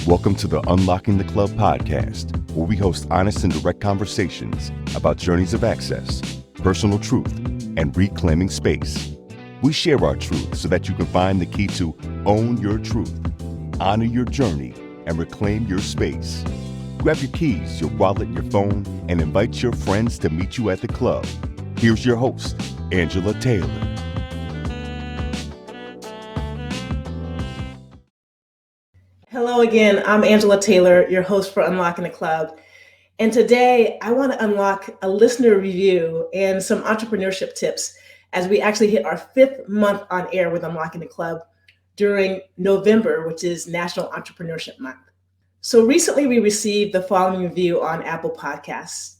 Welcome to the Unlocking the Club podcast, where we host honest and direct conversations about journeys of access, personal truth, and reclaiming space. We share our truth so that you can find the key to own your truth, honor your journey, and reclaim your space. Grab your keys, your wallet, your phone, and invite your friends to meet you at the club. Here's your host, Angela Taylor. Hello again, I'm Angela Taylor, your host for Unlocking the Club. And today I want to unlock a listener review and some entrepreneurship tips as we actually hit our 5th month on air with Unlocking the Club during November, which is National Entrepreneurship Month. So recently we received the following review on Apple Podcasts.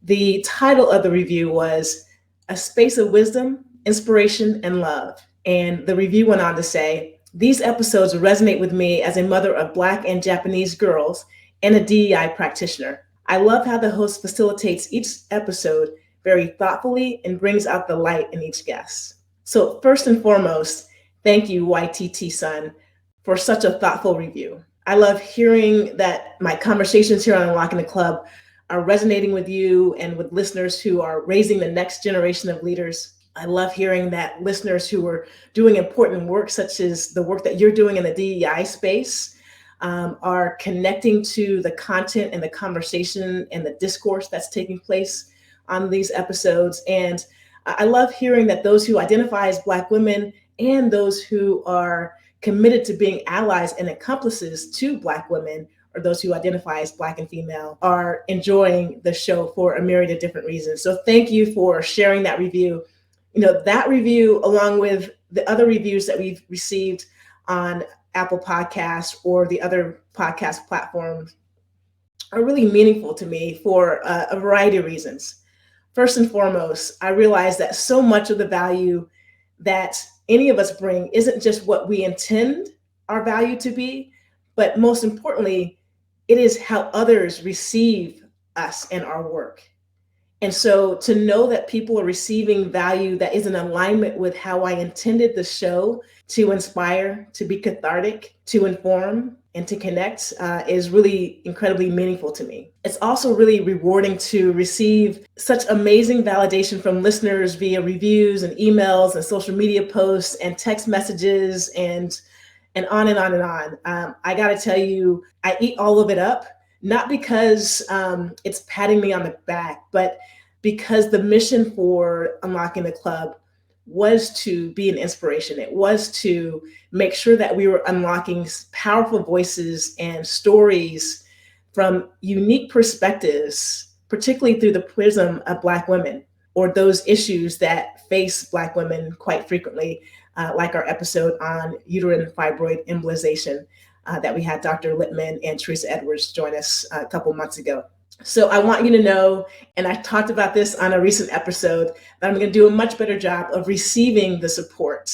The title of the review was A Space of Wisdom, Inspiration, and Love. And the review went on to say, these episodes resonate with me as a mother of Black and Japanese girls and a DEI practitioner. I love how the host facilitates each episode very thoughtfully and brings out the light in each guest. So first and foremost, thank you, YTT-san, for such a thoughtful review. I love hearing that my conversations here on Unlocking the Club are resonating with you and with listeners who are raising the next generation of leaders. I love hearing that listeners who are doing important work, such as the work that you're doing in the DEI space, are connecting to the content and the conversation and the discourse that's taking place on these episodes. And I love hearing that those who identify as Black women and those who are committed to being allies and accomplices to Black women, or those who identify as Black and female, are enjoying the show for a myriad of different reasons. So thank you for sharing that review. You know, that review, along with the other reviews that we've received on Apple Podcasts or the other podcast platforms, are really meaningful to me for a variety of reasons. First and foremost, I realize that so much of the value that any of us bring isn't just what we intend our value to be, but most importantly, it is how others receive us and our work. And so to know that people are receiving value that is in alignment with how I intended the show to inspire, to be cathartic, to inform, and to connect is really incredibly meaningful to me. It's also really rewarding to receive such amazing validation from listeners via reviews and emails and social media posts and text messages and on and on and on. I got to tell you, I eat all of it up. Not because it's patting me on the back, but because the mission for Unlocking the Club was to be an inspiration. It was to make sure that we were unlocking powerful voices and stories from unique perspectives, particularly through the prism of Black women, or those issues that face Black women quite frequently, like our episode on uterine fibroid embolization. That we had Dr. Lippman and Teresa Edwards join us a couple months ago. So I want you to know, and I talked about this on a recent episode, that I'm going to do a much better job of receiving the support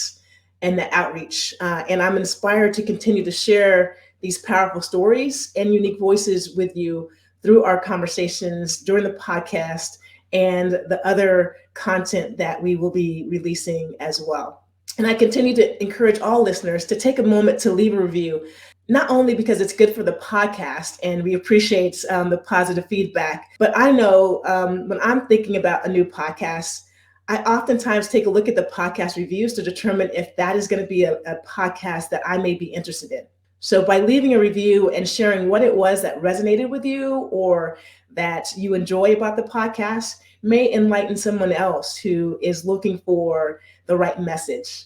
and the outreach. And I'm inspired to continue to share these powerful stories and unique voices with you through our conversations during the podcast and the other content that we will be releasing as well. And I continue to encourage all listeners to take a moment to leave a review, not only because it's good for the podcast and we appreciate the positive feedback, but I know when I'm thinking about a new podcast, I oftentimes take a look at the podcast reviews to determine if that is going to be a podcast that I may be interested in. So by leaving a review and sharing what it was that resonated with you or that you enjoy about the podcast may enlighten someone else who is looking for the right message.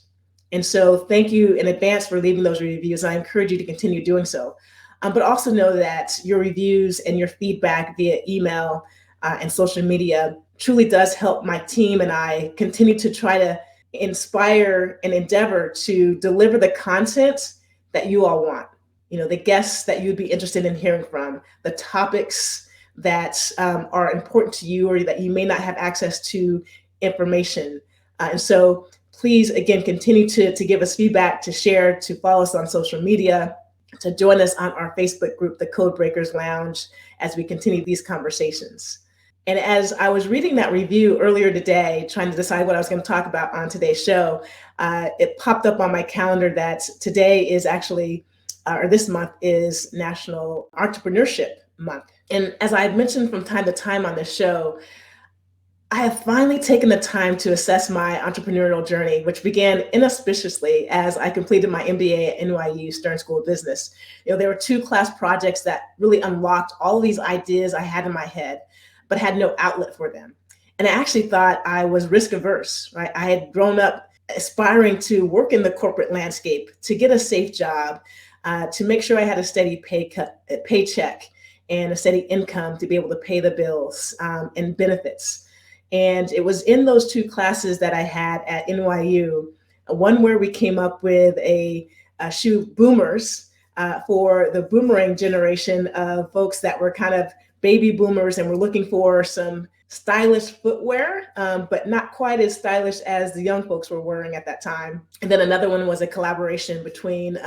And so thank you in advance for leaving those reviews. I encourage you to continue doing so. But also know that your reviews and your feedback via email and social media truly does help my team and I continue to try to inspire and endeavor to deliver the content that you all want. You know, the guests that you'd be interested in hearing from, the topics that are important to you or that you may not have access to information. And so please, again, continue to give us feedback, to share, to follow us on social media, to join us on our Facebook group, the Code Breakers Lounge, as we continue these conversations. And as I was reading that review earlier today, trying to decide what I was going to talk about on today's show, it popped up on my calendar that today is actually or this month is National Entrepreneurship Month. And as I've mentioned from time to time on this show, I have finally taken the time to assess my entrepreneurial journey, which began inauspiciously as I completed my MBA at NYU Stern School of Business. There were 2 class projects that really unlocked all of these ideas I had in my head, but had no outlet for them. And I actually thought I was risk averse, right? I had grown up aspiring to work in the corporate landscape, to get a safe job, to make sure I had a steady paycheck and a steady income to be able to pay the bills and benefits. And it was in those 2 classes that I had at NYU, one where we came up with a shoe boomers for the boomerang generation of folks that were kind of baby boomers and were looking for some stylish footwear, but not quite as stylish as the young folks were wearing at that time. And then another one was a collaboration between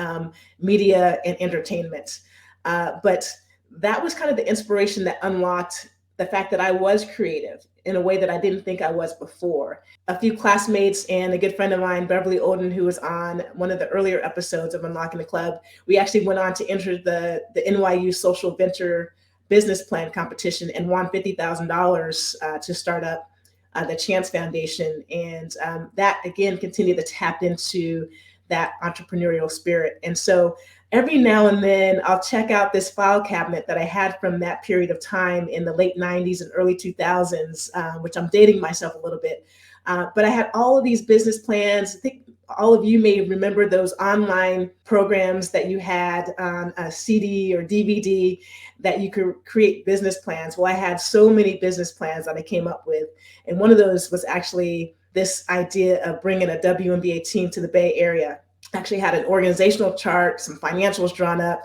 media and entertainment. But that was kind of the inspiration that unlocked the fact that I was creative in a way that I didn't think I was before. A few classmates and a good friend of mine, Beverly Oden, who was on one of the earlier episodes of Unlocking the Club, we actually went on to enter the NYU Social Venture Business Plan competition and won $50,000 to start up the Chance Foundation. And that, again, continued to tap into that entrepreneurial spirit. And so every now and then I'll check out this file cabinet that I had from that period of time in the late 90s and early 2000s, which I'm dating myself a little bit. But I had all of these business plans. I think all of you may remember those online programs that you had on a CD or DVD that you could create business plans. Well, I had so many business plans that I came up with. And one of those was actually this idea of bringing a WNBA team to the Bay Area. Actually had an organizational chart, some financials drawn up,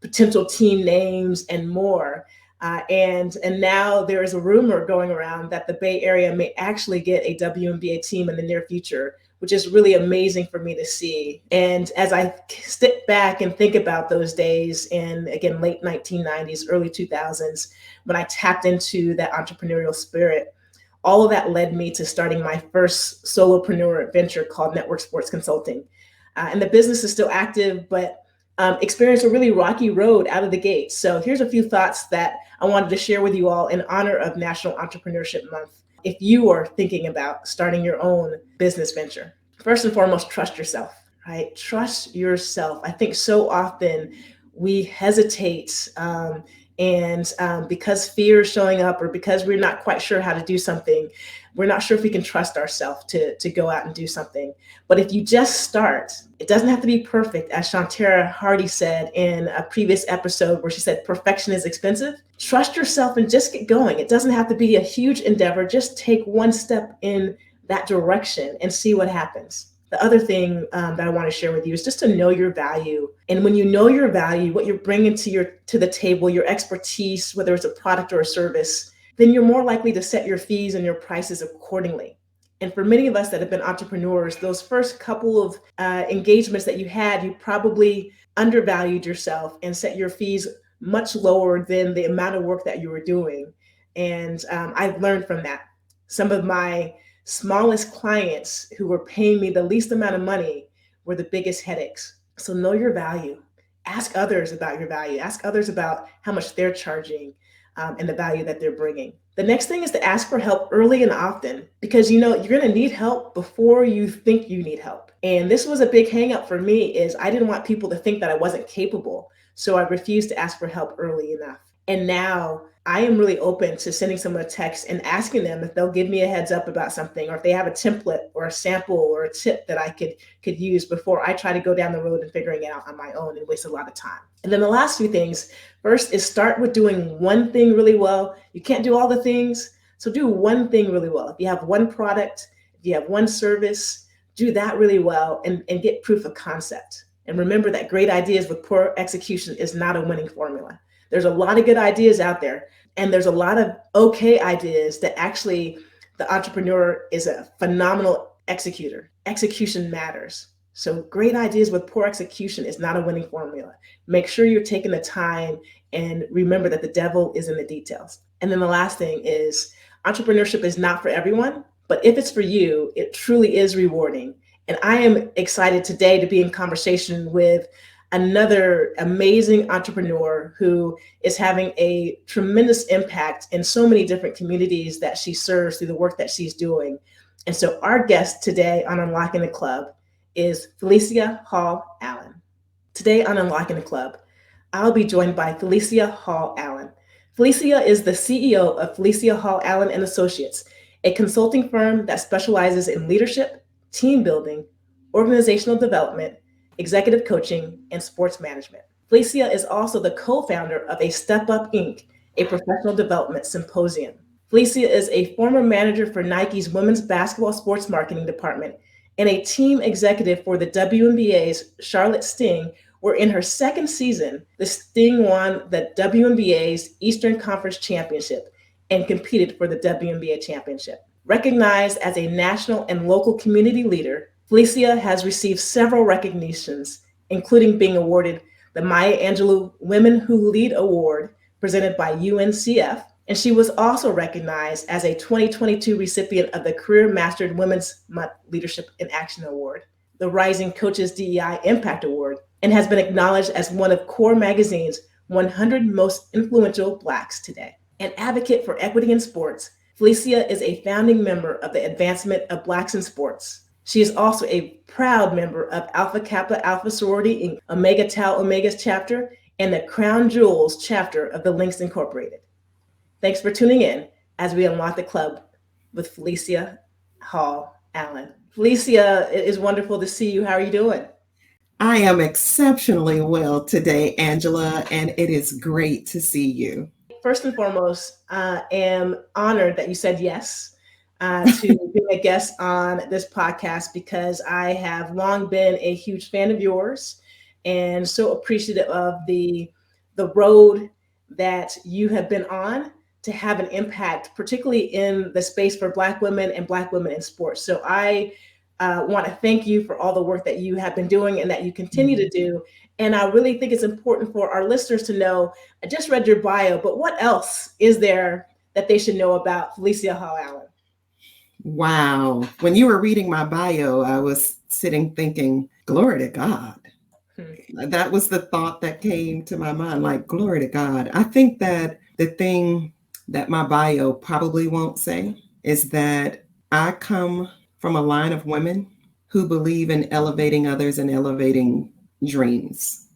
potential team names, and more. And now there is a rumor going around that the Bay Area may actually get a WNBA team in the near future, which is really amazing for me to see. And as I step back and think about those days in, again, late 1990s, early 2000s, when I tapped into that entrepreneurial spirit, all of that led me to starting my first solopreneur venture called Network Sports Consulting. And the business is still active, but experienced a really rocky road out of the gate. So here's a few thoughts that I wanted to share with you all in honor of National Entrepreneurship Month. If you are thinking about starting your own business venture, first and foremost, trust yourself, right? Trust yourself. I think so often we hesitate and because fear is showing up or because we're not quite sure how to do something, we're not sure if we can trust ourselves to go out and do something. But if you just start, it doesn't have to be perfect, as Shantara Hardy said in a previous episode where she said, perfection is expensive. Trust yourself and just get going. It doesn't have to be a huge endeavor. Just take one step in that direction and see what happens. The other thing that I want to share with you is just to know your value. And when you know your value, what you're bringing to the table, your expertise, whether it's a product or a service, then you're more likely to set your fees and your prices accordingly. And for many of us that have been entrepreneurs, those first couple of engagements that you had, you probably undervalued yourself and set your fees much lower than the amount of work that you were doing. And I've learned from that. Some of my smallest clients who were paying me the least amount of money were the biggest headaches. So know your value. Ask others about your value. Ask others about how much they're charging and the value that they're bringing. The next thing is to ask for help early and often, because you're going to need help before you think you need help. And this was a big hang up for me is I didn't want people to think that I wasn't capable. So I refused to ask for help early enough. And now I am really open to sending someone a text and asking them if they'll give me a heads up about something, or if they have a template or a sample or a tip that I could use before I try to go down the road and figuring it out on my own and waste a lot of time. And then the last few things, first is start with doing one thing really well. You can't do all the things, so do one thing really well. If you have one product, if you have one service, do that really well and get proof of concept. And remember that great ideas with poor execution is not a winning formula. There's a lot of good ideas out there, and there's a lot of okay ideas that actually the entrepreneur is a phenomenal executor. Execution matters. So great ideas with poor execution is not a winning formula. Make sure you're taking the time and remember that the devil is in the details. And then the last thing is entrepreneurship is not for everyone, but if it's for you, it truly is rewarding. And I am excited today to be in conversation with another amazing entrepreneur who is having a tremendous impact in so many different communities that she serves through the work that she's doing. And so our guest today on Unlocking the Club is Felicia Hall Allen. Today on Unlocking the Club, I'll be joined by Felicia Hall Allen. Felicia is the CEO of Felicia Hall Allen and Associates, a consulting firm that specializes in leadership, team building, organizational development, executive coaching, and sports management. Felicia is also the co-founder of a Step Up Inc., a professional development symposium. Felicia is a former manager for Nike's women's basketball sports marketing department and a team executive for the WNBA's Charlotte Sting, where in her second season, the Sting won the WNBA's Eastern Conference Championship and competed for the WNBA Championship. Recognized as a national and local community leader, Felicia has received several recognitions, including being awarded the Maya Angelou Women Who Lead Award presented by UNCF, and she was also recognized as a 2022 recipient of the Career Mastered Women's Month Leadership in Action Award, the Rising Coaches DEI Impact Award, and has been acknowledged as one of Core Magazine's 100 Most Influential Blacks today. An advocate for equity in sports, Felicia is a founding member of the Advancement of Blacks in Sports. She is also a proud member of Alpha Kappa Alpha Sorority Inc., Omega Tau Omega's chapter, and the Crown Jewels chapter of the Links Incorporated. Thanks for tuning in as we unlock the club with Felicia Hall Allen. Felicia, it is wonderful to see you. How are you doing? I am exceptionally well today, Angela, and it is great to see you. First and foremost, I am honored that you said yes to being a guest on this podcast, because I have long been a huge fan of yours and so appreciative of the road that you have been on to have an impact, particularly in the space for Black women and Black women in sports. So I want to thank you for all the work that you have been doing and that you continue to do. And I really think it's important for our listeners to know, I just read your bio, but what else is there that they should know about Felicia Hall Allen? Wow. When you were reading my bio, I was sitting thinking, glory to God. That was the thought that came to my mind, like, glory to God. I think that the thing that my bio probably won't say is that I come from a line of women who believe in elevating others and elevating dreams.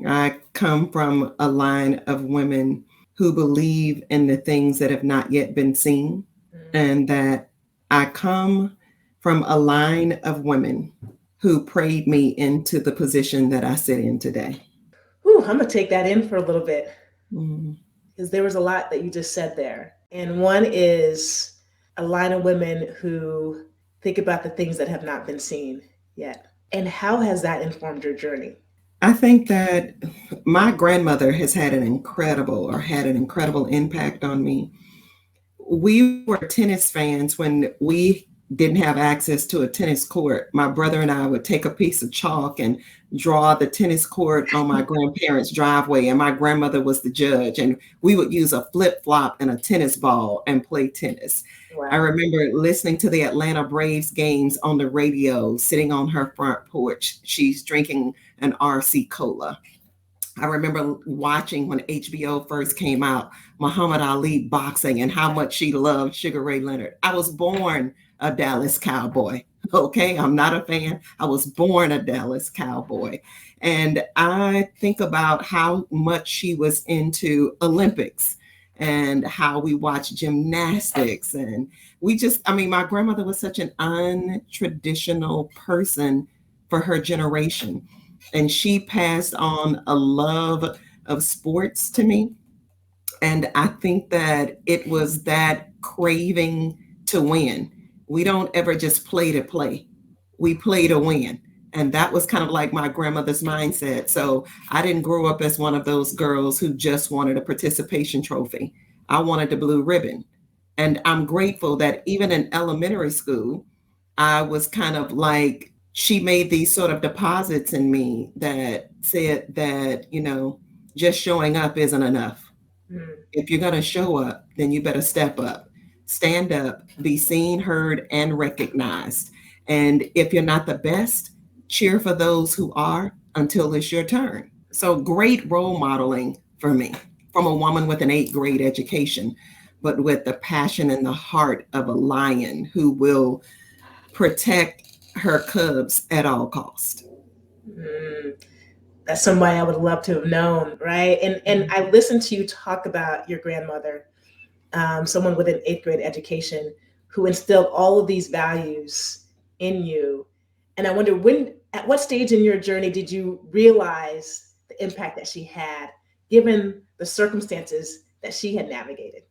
I come from a line of women who believe in the things that have not yet been seen, and that I come from a line of women who prayed me into the position that I sit in today. Whew, I'm going to take that in for a little bit, because there was a lot that you just said there. And one is a line of women who think about the things that have not been seen yet. And how has that informed your journey? I think that my grandmother has had an incredible impact on me. We were tennis fans when we didn't have access to a tennis court. My brother and I would take a piece of chalk and draw the tennis court on my grandparents' driveway, and my grandmother was the judge, and we would use a flip-flop and a tennis ball and play tennis. Wow. I remember listening to the Atlanta Braves games on the radio, sitting on her front porch. She's drinking an RC Cola. I remember watching when HBO first came out, Muhammad Ali boxing, and how much she loved Sugar Ray Leonard. I was born a Dallas Cowboy. Okay, I'm not a fan. I was born a Dallas Cowboy. And I think about how much she was into Olympics and how we watched gymnastics. And my grandmother was such an untraditional person for her generation. And she passed on a love of sports to me. And I think that it was that craving to win. We don't ever just play to play. We play to win. And that was kind of like my grandmother's mindset. So I didn't grow up as one of those girls who just wanted a participation trophy. I wanted the blue ribbon. And I'm grateful that even in elementary school, I was kind of like, she made these sort of deposits in me that said that, just showing up isn't enough. If you're going to show up, then you better step up, stand up, be seen, heard, and recognized. And if you're not the best, cheer for those who are, until it's your turn. So great role modeling for me from a woman with an 8th grade education, but with the passion and the heart of a lion who will protect her cubs at all cost. That's somebody I would love to have known, right? And I listened to you talk about your grandmother, someone with an 8th grade education who instilled all of these values in you. And I wonder at what stage in your journey did you realize the impact that she had, given the circumstances that she had navigated?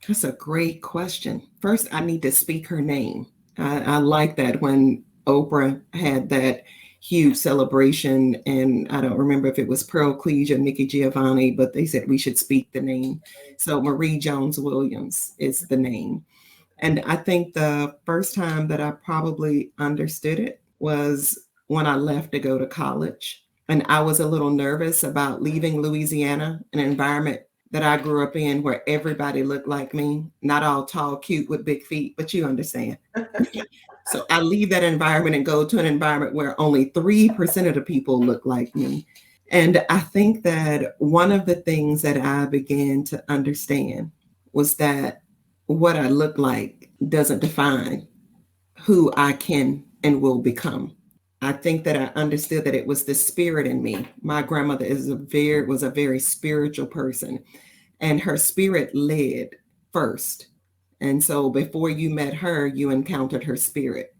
That's a great question. First, I need to speak her name. I like that when Oprah had that huge celebration, and I don't remember if it was Pearl Cleage or Nikki Giovanni, but they said we should speak the name. So Marie Jones Williams is the name. And I think the first time that I probably understood it was when I left to go to college. And I was a little nervous about leaving Louisiana, an environment that I grew up in where everybody looked like me, not all tall, cute with big feet, but you understand. So I leave that environment and go to an environment where only 3% of the people look like me. And I think that one of the things that I began to understand was that what I look like doesn't define who I can and will become. I think that I understood that it was the spirit in me. My grandmother was a very spiritual person, and her spirit led first. And so before you met her, you encountered her spirit.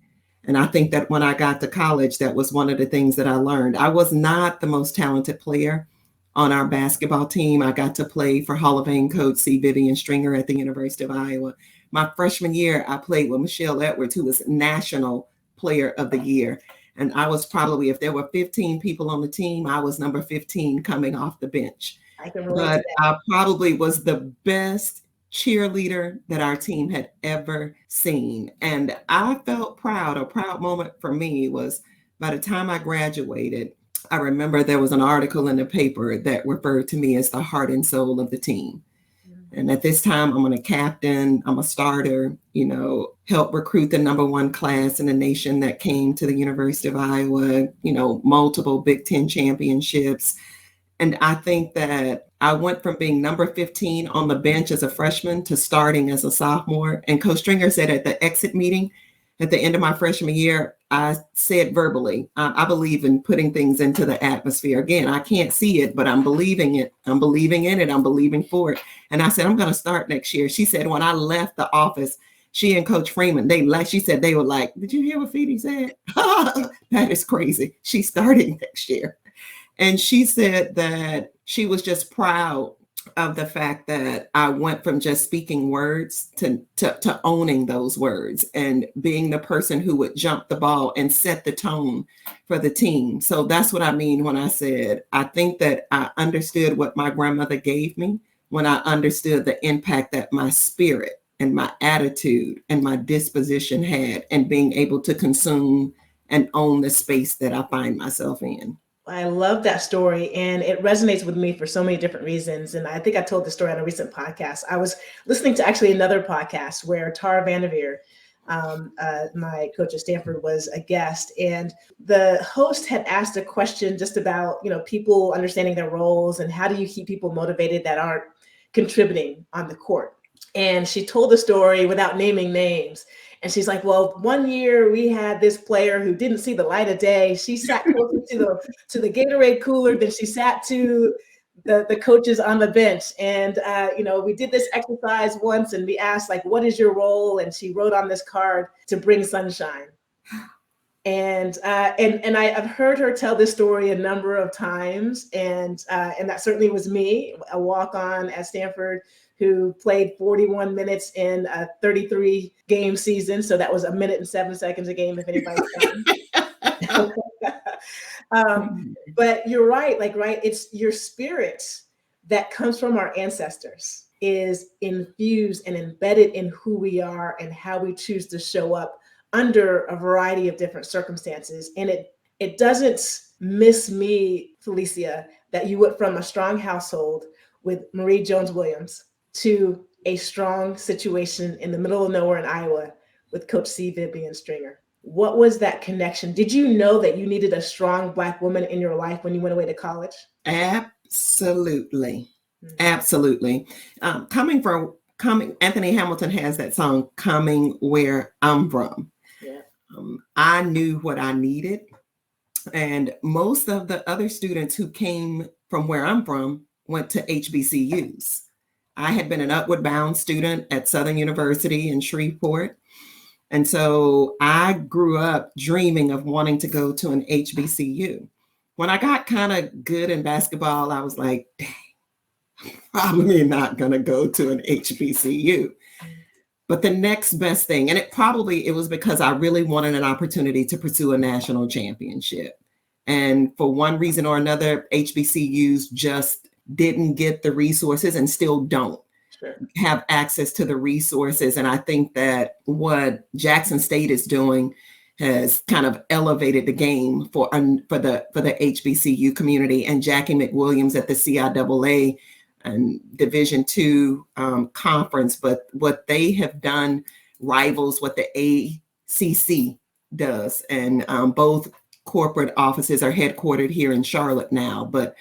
And I think that when I got to college, that was one of the things that I learned. I was not the most talented player on our basketball team. I got to play for Hall of Fame coach C. Vivian Stringer at the University of Iowa. My freshman year, I played with Michelle Edwards, who was National Player of the Year. And I was probably, if there were 15 people on the team, I was number 15 coming off the bench. I can relate But to that. I probably was the best cheerleader that our team had ever seen. And I felt proud. A proud moment for me was by the time I graduated, I remember there was an article in the paper that referred to me as the heart and soul of the team. And at this time, I'm a captain, I'm a starter, helped recruit the #1 class in the nation that came to the University of Iowa, multiple Big Ten championships. And I think that I went from being number 15 on the bench as a freshman to starting as a sophomore. And Coach Stringer said at the exit meeting at the end of my freshman year, I said verbally, I believe in putting things into the atmosphere. Again, I can't see it, but I'm believing it. I'm believing in it. I'm believing for it. And I said, I'm going to start next year. She said, when I left the office, she and Coach Freeman, she said they were like, did you hear what Feedy said? That is crazy. She's starting next year. And she said that she was just proud of the fact that I went from just speaking words to owning those words and being the person who would jump the ball and set the tone for the team. So that's what I mean when I said, I think that I understood what my grandmother gave me when I understood the impact that my spirit and my attitude and my disposition had, and being able to consume and own the space that I find myself in. I love that story, and it resonates with me for so many different reasons. And I think I told the story on a recent podcast. I was listening to actually another podcast where Tara Vanderveer, my coach at Stanford, was a guest, and the host had asked a question just about, people understanding their roles and how do you keep people motivated that aren't contributing on the court. And she told the story without naming names. And she's like, well, one year we had this player who didn't see the light of day. She sat closer to the Gatorade cooler than she sat to the coaches on the bench. And, we did this exercise once and we asked, like, what is your role? And she wrote on this card, to bring sunshine. And I've heard her tell this story a number of times. And that certainly was me, a walk-on at Stanford, who played 41 minutes in a 33 game season. So that was 1 minute and 7 seconds a game, if anybody's counting. But you're right, it's your spirit that comes from our ancestors is infused and embedded in who we are and how we choose to show up under a variety of different circumstances. And it doesn't miss me, Felicia, that you went from a strong household with Marie Jones Williams to a strong situation in the middle of nowhere in Iowa with Coach C. Vivian Stringer. What was that connection? Did you know that you needed a strong Black woman in your life when you went away to college? Absolutely. Mm. Absolutely. Anthony Hamilton has that song, Coming Where I'm From. Yeah. I knew what I needed. And most of the other students who came from where I'm from went to HBCUs. I had been an upward bound student at Southern University in Shreveport. And so I grew up dreaming of wanting to go to an HBCU. When I got kind of good in basketball, I was like, dang, probably not going to go to an HBCU. But the next best thing, and it was because I really wanted an opportunity to pursue a national championship. And for one reason or another, HBCUs just didn't get the resources and still don't have access to the resources. And I think that what Jackson State is doing has kind of elevated the game for the HBCU community, and Jackie McWilliams at the CIAA and Division II conference. But what they have done rivals what the ACC does. And both corporate offices are headquartered here in Charlotte now. But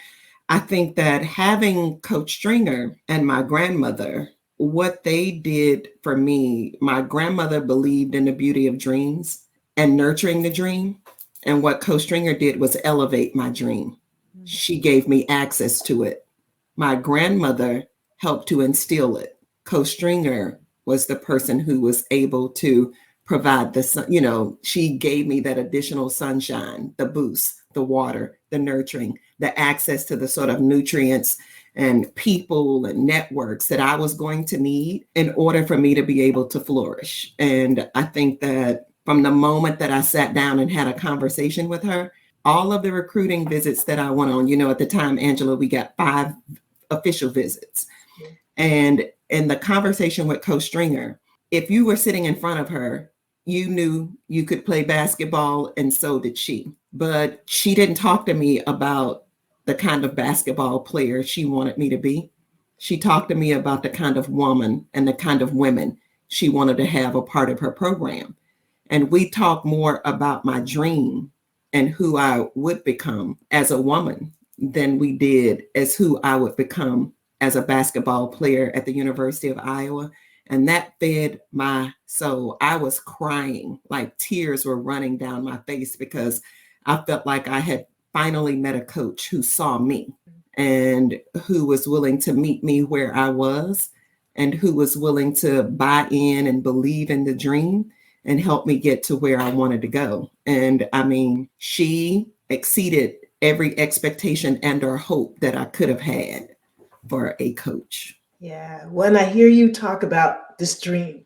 I think that having Coach Stringer and my grandmother, what they did for me, my grandmother believed in the beauty of dreams and nurturing the dream. And what Coach Stringer did was elevate my dream. She gave me access to it. My grandmother helped to instill it. Coach Stringer was the person who was able to provide the sun. She gave me that additional sunshine, the boost, the water, the nurturing, the access to the sort of nutrients and people and networks that I was going to need in order for me to be able to flourish. And I think that from the moment that I sat down and had a conversation with her, all of the recruiting visits that I went on, at the time, Angela, we got 5 official visits. And in the conversation with Coach Stringer, if you were sitting in front of her, you knew you could play basketball, and so did she. But she didn't talk to me about the kind of basketball player she wanted me to be. She talked to me about the kind of woman and the kind of women she wanted to have a part of her program. And we talked more about my dream and who I would become as a woman than we did as who I would become as a basketball player at the University of Iowa. And that fed my soul. I was crying, like tears were running down my face, because I felt like I had finally met a coach who saw me and who was willing to meet me where I was, and who was willing to buy in and believe in the dream and help me get to where I wanted to go. And I mean, she exceeded every expectation and or hope that I could have had for a coach. Yeah. When I hear you talk about this dream,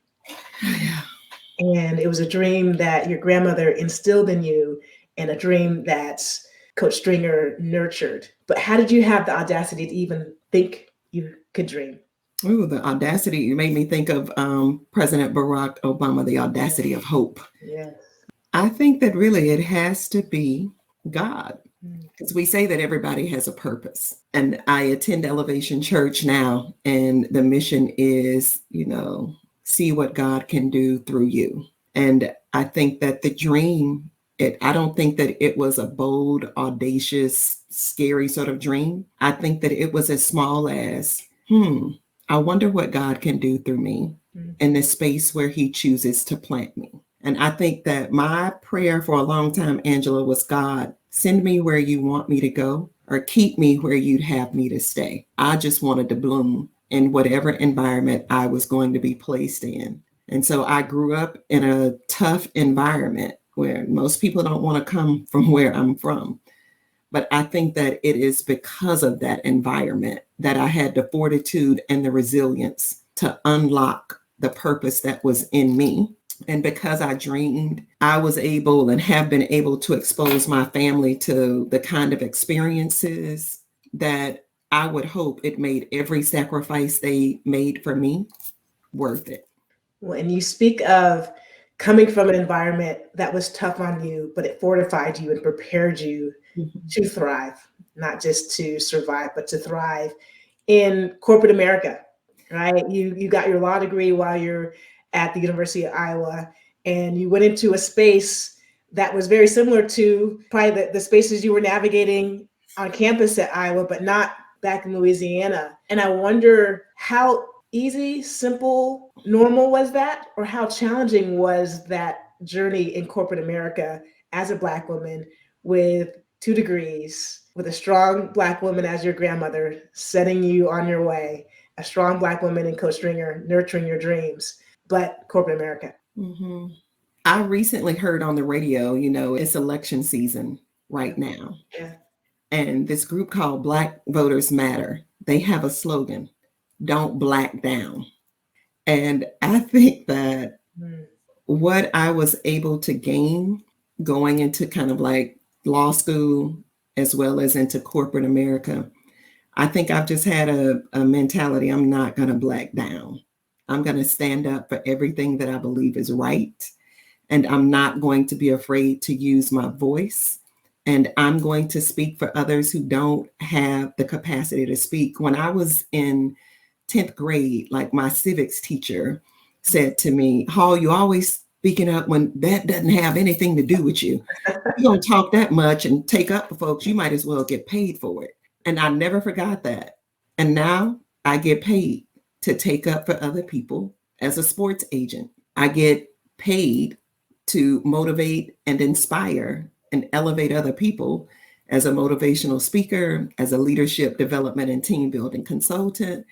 and it was a dream that your grandmother instilled in you and a dream that Coach Stringer nurtured. But how did you have the audacity to even think you could dream? Oh, the audacity. You made me think of President Barack Obama, the audacity of hope. Yes. I think that really it has to be God. Because we say that everybody has a purpose. And I attend Elevation Church now, and the mission is, see what God can do through you. And I think that the dream, I don't think that it was a bold, audacious, scary sort of dream. I think that it was as small as, I wonder what God can do through me in the space where he chooses to plant me. And I think that my prayer for a long time, Angela, was, God, send me where you want me to go, or keep me where you'd have me to stay. I just wanted to bloom in whatever environment I was going to be placed in. And so I grew up in a tough environment where most people don't want to come from where I'm from. But I think that it is because of that environment that I had the fortitude and the resilience to unlock the purpose that was in me. And because I dreamed, I was able and have been able to expose my family to the kind of experiences that I would hope it made every sacrifice they made for me worth it. When you speak of coming from an environment that was tough on you, but it fortified you and prepared you to thrive, not just to survive, but to thrive in corporate America, right? You got your law degree while you're at the University of Iowa, and you went into a space that was very similar to probably the spaces you were navigating on campus at Iowa, but not back in Louisiana. And I wonder how easy, simple, normal was that, or how challenging was that journey in corporate America as a Black woman with 2 degrees, with a strong Black woman as your grandmother setting you on your way, a strong Black woman in Coach Stringer nurturing your dreams, but corporate America. Mm-hmm. I recently heard on the radio, it's election season right now. Yeah. And this group called Black Voters Matter, they have a slogan, "Don't black down." And I think that what I was able to gain going into kind of like law school as well as into corporate America, I think I've just had a mentality, I'm not going to black down. I'm going to stand up for everything that I believe is right. And I'm not going to be afraid to use my voice. And I'm going to speak for others who don't have the capacity to speak. When I was in 10th grade, like my civics teacher said to me, "Hall, you always speaking up when that doesn't have anything to do with you. You don't talk that much and take up for folks, you might as well get paid for it." And I never forgot that. And now I get paid to take up for other people as a sports agent. I get paid to motivate and inspire and elevate other people as a motivational speaker, as a leadership development and team building consultant.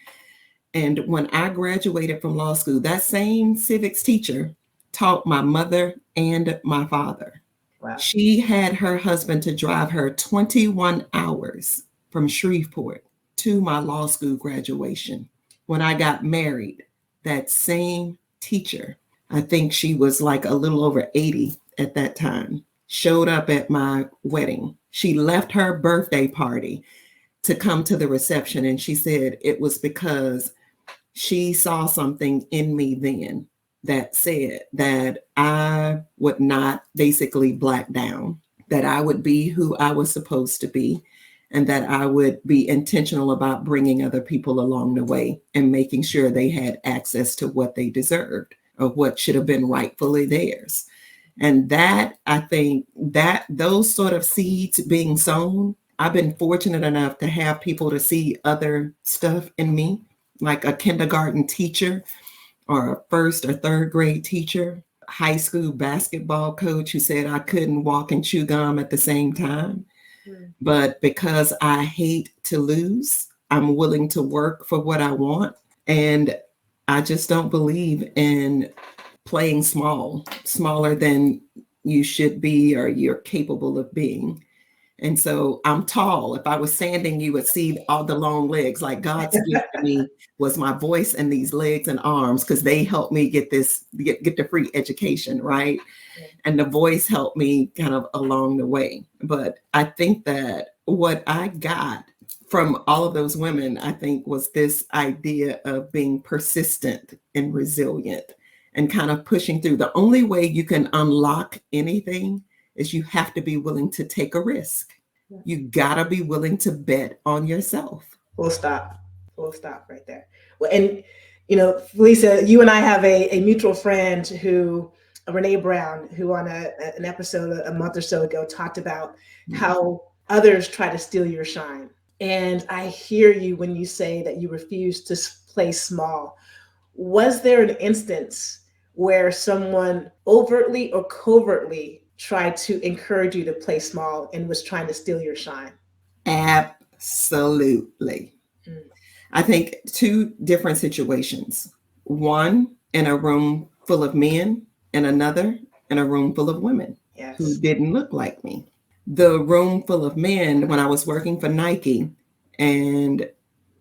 And when I graduated from law school, that same civics teacher taught my mother and my father. Wow. She had her husband to drive her 21 hours from Shreveport to my law school graduation. When I got married, that same teacher, I think she was like a little over 80 at that time, showed up at my wedding. She left her birthday party to come to the reception. And she said it was because she saw something in me then that said that I would not basically black down, that I would be who I was supposed to be, and that I would be intentional about bringing other people along the way and making sure they had access to what they deserved or what should have been rightfully theirs. And that, I think that those sort of seeds being sown, I've been fortunate enough to have people to see other stuff in me, like a kindergarten teacher or a first or third grade teacher, high school basketball coach who said I couldn't walk and chew gum at the same time. But because I hate to lose, I'm willing to work for what I want. And I just don't believe in playing small, smaller than you should be or you're capable of being. And so I'm tall. If I was standing, you would see all the long legs. Like God's gift to me was my voice and these legs and arms, because they helped me get the free education, right? And the voice helped me kind of along the way. But I think that what I got from all of those women, I think, was this idea of being persistent and resilient and kind of pushing through. The only way you can unlock anything is you have to be willing to take a risk. You gotta be willing to bet on yourself. Full stop right there. Well, and Felicia, you and I have a mutual friend who, Renee Brown, who on an episode a month or so ago talked about how others try to steal your shine. And I hear you when you say that you refuse to play small. Was there an instance where someone overtly or covertly tried to encourage you to play small and was trying to steal your shine? Absolutely. I think 2 different situations. One in a room full of men, and another in a room full of women who didn't look like me. The room full of men, when I was working for Nike, and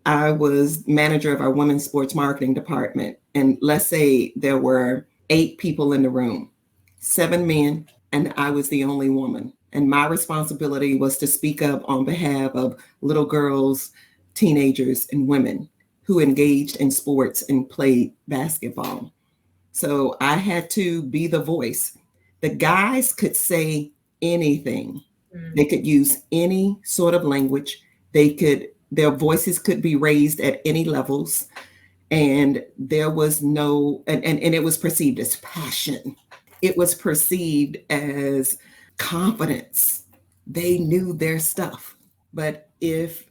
I was manager of our women's sports marketing department. And let's say there were 8 people in the room, 7 men, and I was the only woman. And my responsibility was to speak up on behalf of little girls, teenagers, and women who engaged in sports and played basketball. So I had to be the voice. The guys could say anything. They could use any sort of language. Their voices could be raised at any levels. And there was no, and it was perceived as passion. it was perceived as confidence. They knew their stuff. But if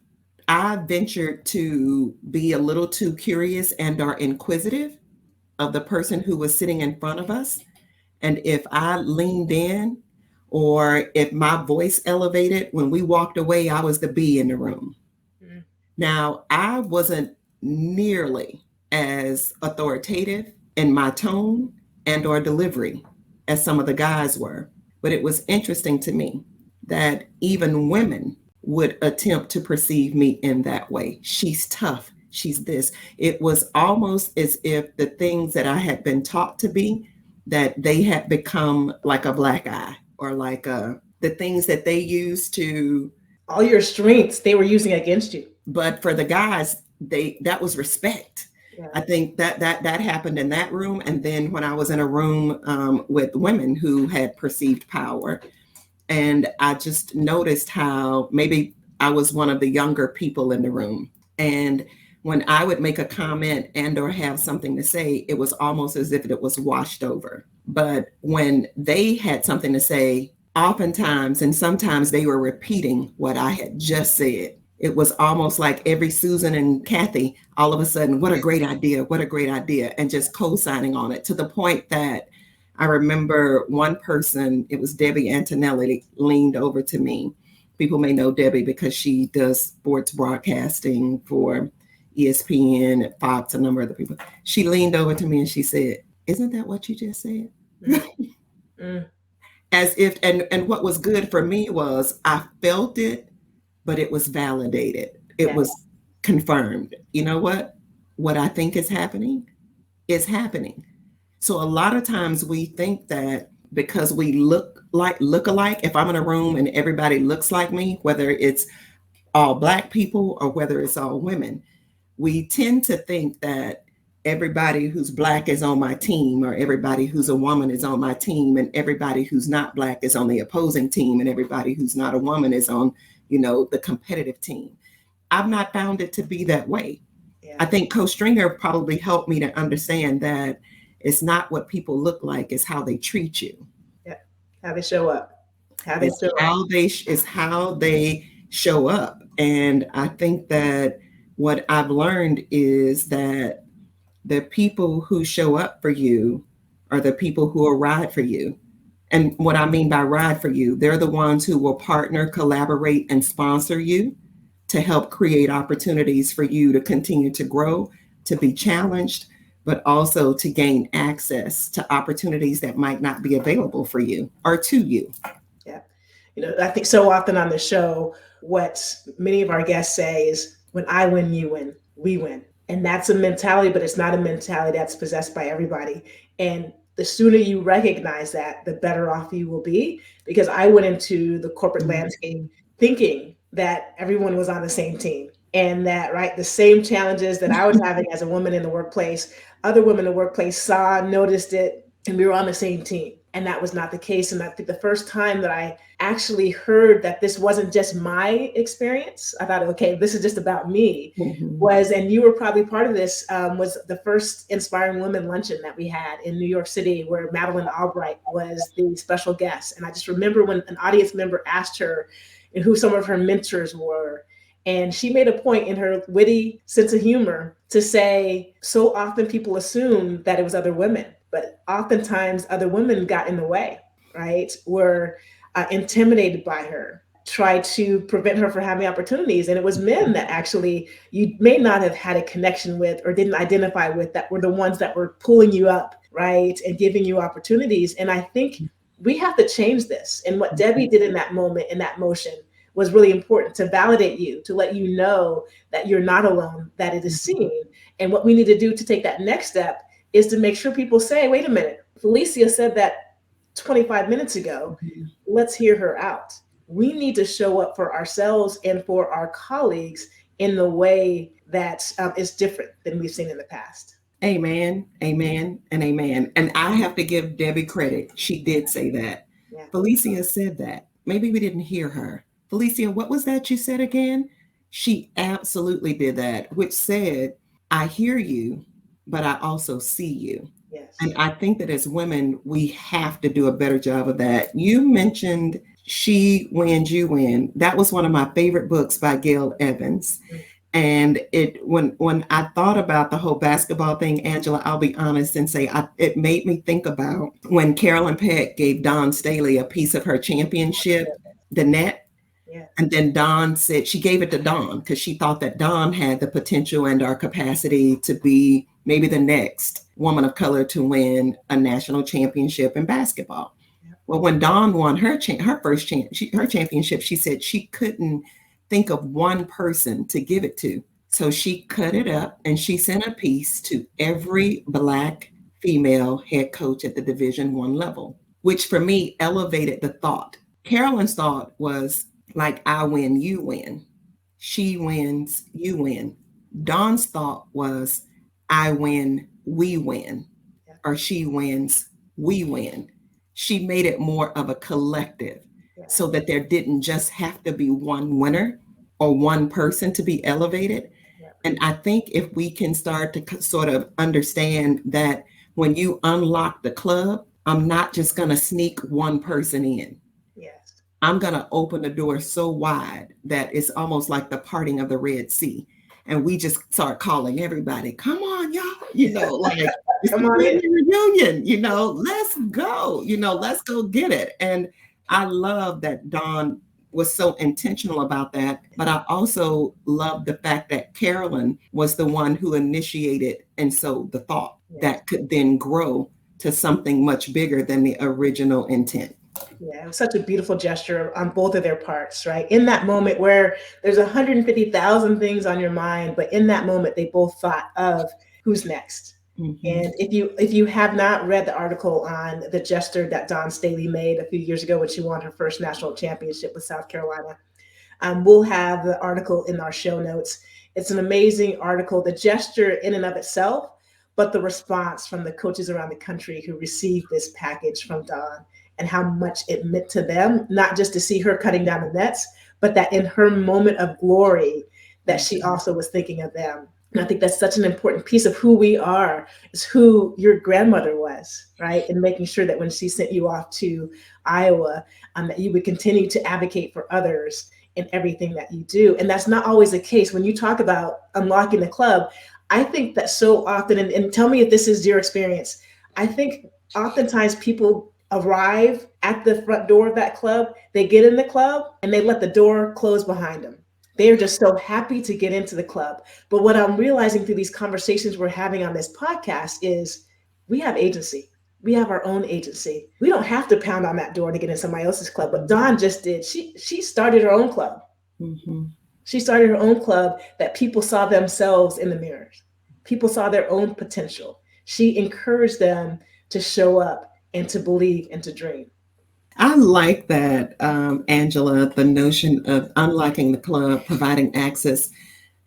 I ventured to be a little too curious and or inquisitive of the person who was sitting in front of us, and if I leaned in or if my voice elevated, when we walked away, I was the bee in the room. Mm. Now, I wasn't nearly as authoritative in my tone and or delivery as some of the guys were. But it was interesting to me that even women would attempt to perceive me in that way. She's tough. She's this. It was almost as if the things that I had been taught to be, that they had become like a black eye, or like the things that they used to. All your strengths, they were using against you. But for the guys, that was respect. Yeah. I think that happened in that room. And then when I was in a room with women who had perceived power, and I just noticed how maybe I was one of the younger people in the room. And when I would make a comment and or have something to say, it was almost as if it was washed over. But when they had something to say, oftentimes and sometimes they were repeating what I had just said. It was almost like every Susan and Kathy, all of a sudden, what a great idea, and just co-signing on it, to the point that I remember one person, it was Debbie Antonelli, leaned over to me. People may know Debbie because she does sports broadcasting for ESPN, Fox, a number of other people. She leaned over to me and she said, "Isn't that what you just said?" As if, and what was good for me was I felt it, but it was validated. It was confirmed. You know what I think is happening is happening. So a lot of times we think that because we look alike, if I'm in a room and everybody looks like me, whether it's all Black people or whether it's all women, we tend to think that everybody who's Black is on my team, or everybody who's a woman is on my team, and everybody who's not Black is on the opposing team, and everybody who's not a woman is on, the competitive team. I've not found it to be that way. Yeah. I think Coach Stringer probably helped me to understand that it's not what people look like, it's how they treat you. Yeah, how they show up. It's how they show up. And I think that what I've learned is that the people who show up for you are the people who will ride for you. And what I mean by ride for you, they're the ones who will partner, collaborate, and sponsor you to help create opportunities for you to continue to grow, to be challenged, but also to gain access to opportunities that might not be available for you or to you. Yeah. I think so often on the show, what many of our guests say is, when I win, you win, we win. And that's a mentality, but it's not a mentality that's possessed by everybody. And the sooner you recognize that, the better off you will be. Because I went into the corporate landscape thinking that everyone was on the same team, and that, right, the same challenges that I was having as a woman in the workplace, other women in the workplace saw, noticed it, and we were on the same team. And that was not the case. And I think the first time that I actually heard that this wasn't just my experience, I thought, okay, this is just about me, was, and you were probably part of this, was the first Inspiring Women Luncheon that we had in New York City, where Madeleine Albright was the special guest. And I just remember when an audience member asked her who some of her mentors were. And she made a point in her witty sense of humor to say, so often people assume that it was other women, but oftentimes other women got in the way, right? Were intimidated by her, tried to prevent her from having opportunities. And it was men that actually you may not have had a connection with or didn't identify with, that were the ones that were pulling you up, right? And giving you opportunities. And I think we have to change this. And what Debbie did in that moment, in that motion, was really important to validate you, to let you know that you're not alone, that it is seen. And what we need to do to take that next step is to make sure people say, wait a minute, Felicia said that 25 minutes ago, let's hear her out. We need to show up for ourselves and for our colleagues in the way that is different than we've seen in the past. Amen, amen, and amen. And I have to give Debbie credit. She did say that. Yeah. Felicia said that. Maybe we didn't hear her. Felicia, what was that you said again? She absolutely did that, which said, I hear you, but I also see you. Yes. And I think that as women, we have to do a better job of that. You mentioned She Wins, You Win. That was one of my favorite books by Gail Evans. Mm. And when I thought about the whole basketball thing, Angela, I'll be honest and say it made me think about when Carolyn Peck gave Dawn Staley a piece of her championship, the net. Yeah. And then Dawn said she gave it to Dawn because she thought that Dawn had the potential and our capacity to be maybe the next woman of color to win a national championship in basketball. Yeah. Well, when Dawn won her championship, she said she couldn't think of one person to give it to. So she cut it up and she sent a piece to every Black female head coach at the Division I level, which for me elevated the thought. Carolyn's thought was like, I win, you win. She wins, you win. Dawn's thought was, I win, we win. Or she wins, we win. She made it more of a collective so that there didn't just have to be one winner or one person to be elevated. And I think if we can start to sort of understand that when you unlock the club, I'm not just going to sneak one person in. Yes. I'm going to open the door so wide that it's almost like the parting of the Red Sea. And we just start calling everybody, come on, y'all, like it's come a on reunion, let's go, let's go get it. And I love that Dawn was so intentional about that. But I also love the fact that Carolyn was the one who initiated and sowed the thought that could then grow to something much bigger than the original intent. Yeah, it was such a beautiful gesture on both of their parts, right? In that moment where there's 150,000 things on your mind, but in that moment, they both thought of who's next. Mm-hmm. And if you have not read the article on the gesture that Dawn Staley made a few years ago when she won her first national championship with South Carolina, we'll have the article in our show notes. It's an amazing article, the gesture in and of itself, but the response from the coaches around the country who received this package from Dawn and how much it meant to them, not just to see her cutting down the nets, but that in her moment of glory, that she also was thinking of them. And I think that's such an important piece of who we are, is who your grandmother was, right? And making sure that when she sent you off to Iowa, that you would continue to advocate for others in everything that you do. And that's not always the case. When you talk about unlocking the club, I think that so often, and tell me if this is your experience, I think oftentimes people arrive at the front door of that club, they get in the club and they let the door close behind them. They're just so happy to get into the club. But what I'm realizing through these conversations we're having on this podcast is we have agency. We have our own agency. We don't have to pound on that door to get in somebody else's club. But Dawn just did. She started her own club. Mm-hmm. She started her own club that people saw themselves in the mirrors. People saw their own potential. She encouraged them to show up and to believe and to dream. I like that, Angela, the notion of unlocking the club, providing access,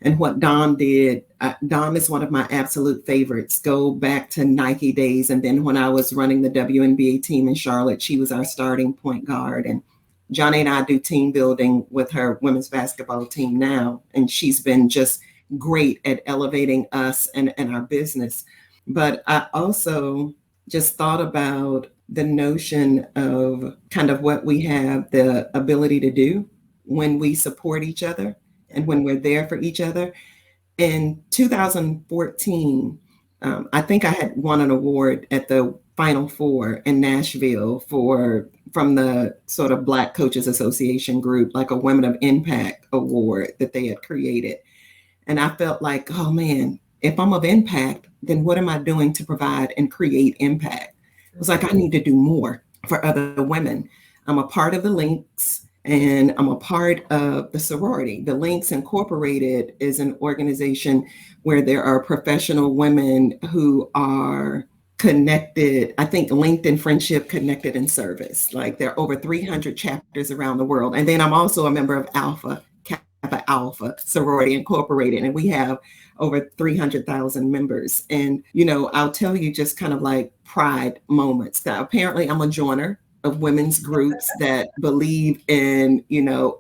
and what Dawn did. Dawn is one of my absolute favorites. Go back to Nike days. And then when I was running the WNBA team in Charlotte, she was our starting point guard. And Johnny and I do team building with her women's basketball team now. And she's been just great at elevating us and our business. But I also just thought about the notion of kind of what we have the ability to do when we support each other and when we're there for each other. In 2014, I think I had won an award at the Final Four in Nashville from the sort of Black Coaches Association group, like a Women of Impact award that they had created. And I felt like, oh man, if I'm of impact, then what am I doing to provide and create impact? It was like, I need to do more for other women. I'm a part of the Links and I'm a part of the sorority. The Links Incorporated is an organization where there are professional women who are connected, I think linked in friendship, connected in service. Like there are over 300 chapters around the world. And then I'm also a member of Alpha Sorority Incorporated, and we have over 300,000 members. And, I'll tell you just kind of like pride moments. Now, apparently I'm a joiner of women's groups that believe in,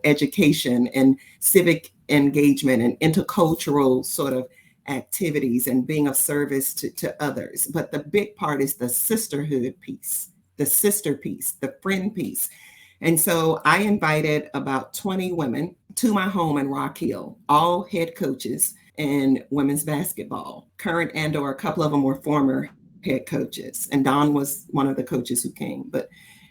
education and civic engagement and intercultural sort of activities and being of service to others. But the big part is the sisterhood piece, the sister piece, the friend piece. And so I invited about 20 women to my home in Rock Hill, all head coaches in women's basketball, current and or a couple of them were former head coaches. And Don was one of the coaches who came. But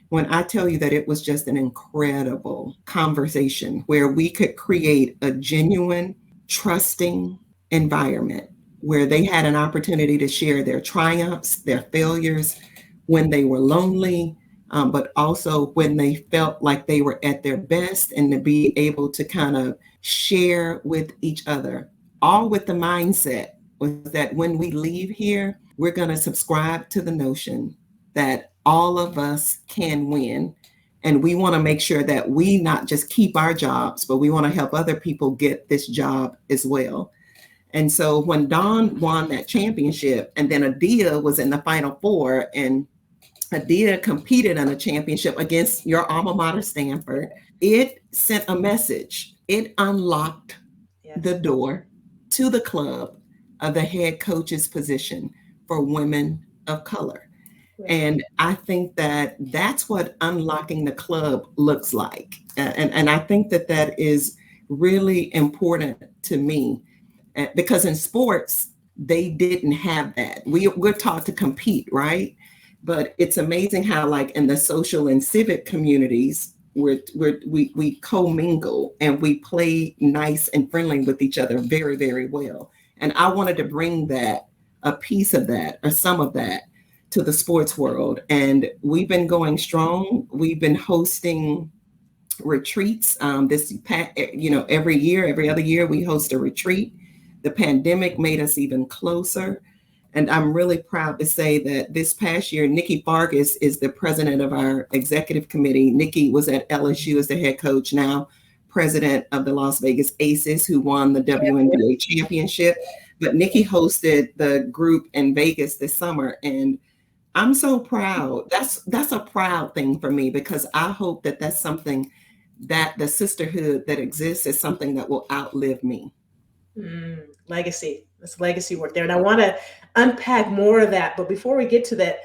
when I tell you that it was just an incredible conversation where we could create a genuine, trusting environment where they had an opportunity to share their triumphs, their failures, when they were lonely, but also when they felt like they were at their best, and to be able to kind of share with each other, all with the mindset was that when we leave here, we're going to subscribe to the notion that all of us can win. And we want to make sure that we not just keep our jobs, but we want to help other people get this job as well. And so when Dawn won that championship, and then Adia was in the Final Four, and Adia competed in a championship against your alma mater, Stanford, it sent a message. It unlocked the door to the club of the head coach's position for women of color. And I think that that's what unlocking the club looks like. And I think that that is really important to me, because in sports, they didn't have that. We're taught to compete, right? But it's amazing how, like, in the social and civic communities, we commingle and we play nice and friendly with each other very, very well. And I wanted to bring that, a piece of that, or some of that, to the sports world. And we've been going strong. We've been hosting retreats. Every year, every other year, we host a retreat. The pandemic made us even closer. And I'm really proud to say that this past year, Nikki Fargas is the president of our executive committee. Nikki was at LSU as the head coach, now president of the Las Vegas Aces, who won the WNBA championship. But Nikki hosted the group in Vegas this summer. And I'm so proud. That's a proud thing for me, because I hope that that's something that the sisterhood that exists is something that will outlive me. Legacy. That's legacy work there. And I want to unpack more of that. But before we get to that,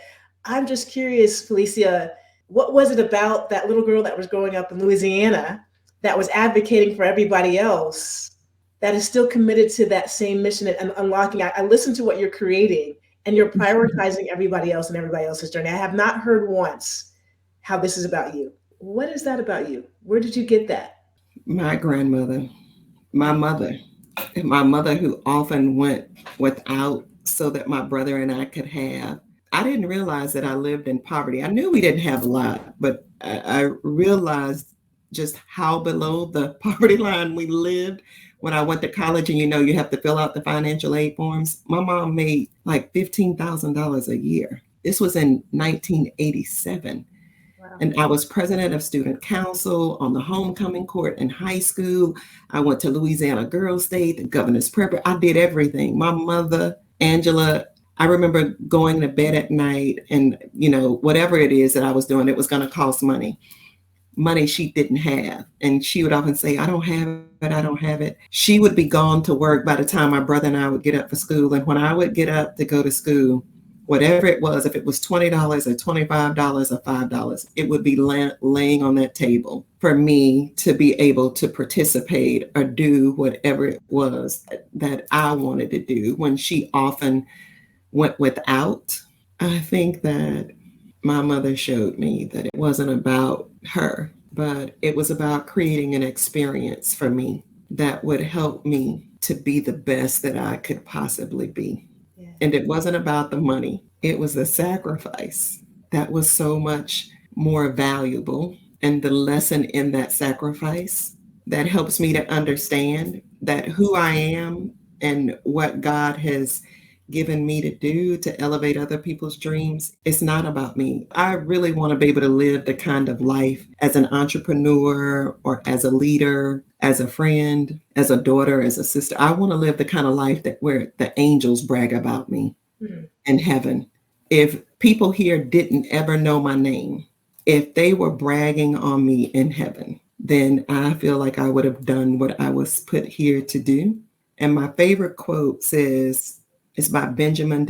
I'm just curious, Felicia, what was it about that little girl that was growing up in Louisiana that was advocating for everybody else that is still committed to that same mission and unlocking? I listened to what you're creating, and you're prioritizing everybody else and everybody else's journey. I have not heard once how this is about you. What is that about you? Where did you get that? My grandmother, my mother who often went without so that my brother and I could have. I didn't realize that I lived in poverty. I knew we didn't have a lot, but I realized just how below the poverty line we lived when I went to college. And you have to fill out the financial aid forms. My mom made like $15,000 a year. This was in 1987. Wow. And I was president of student council on the homecoming court in high school. I went to Louisiana Girls State, the governor's prep. I did everything. My mother, Angela, I remember going to bed at night and, whatever it is that I was doing, it was going to cost money she didn't have. And she would often say, I don't have it. She would be gone to work by the time my brother and I would get up for school. And when I would get up to go to school, whatever it was, if it was $20 or $25 or $5, it would be laying on that table for me to be able to participate or do whatever it was that I wanted to do. When she often went without, I think that my mother showed me that it wasn't about her, but it was about creating an experience for me that would help me to be the best that I could possibly be. Yeah. And it wasn't about the money. It was the sacrifice that was so much more valuable. And the lesson in that sacrifice that helps me to understand that who I am and what God has given me to do to elevate other people's dreams, it's not about me. I really want to be able to live the kind of life as an entrepreneur or as a leader, as a friend, as a daughter, as a sister. I want to live the kind of life where the angels brag about me in heaven. If people here didn't ever know my name, if they were bragging on me in heaven, then I feel like I would have done what I was put here to do. And my favorite quote says, it's by Benjamin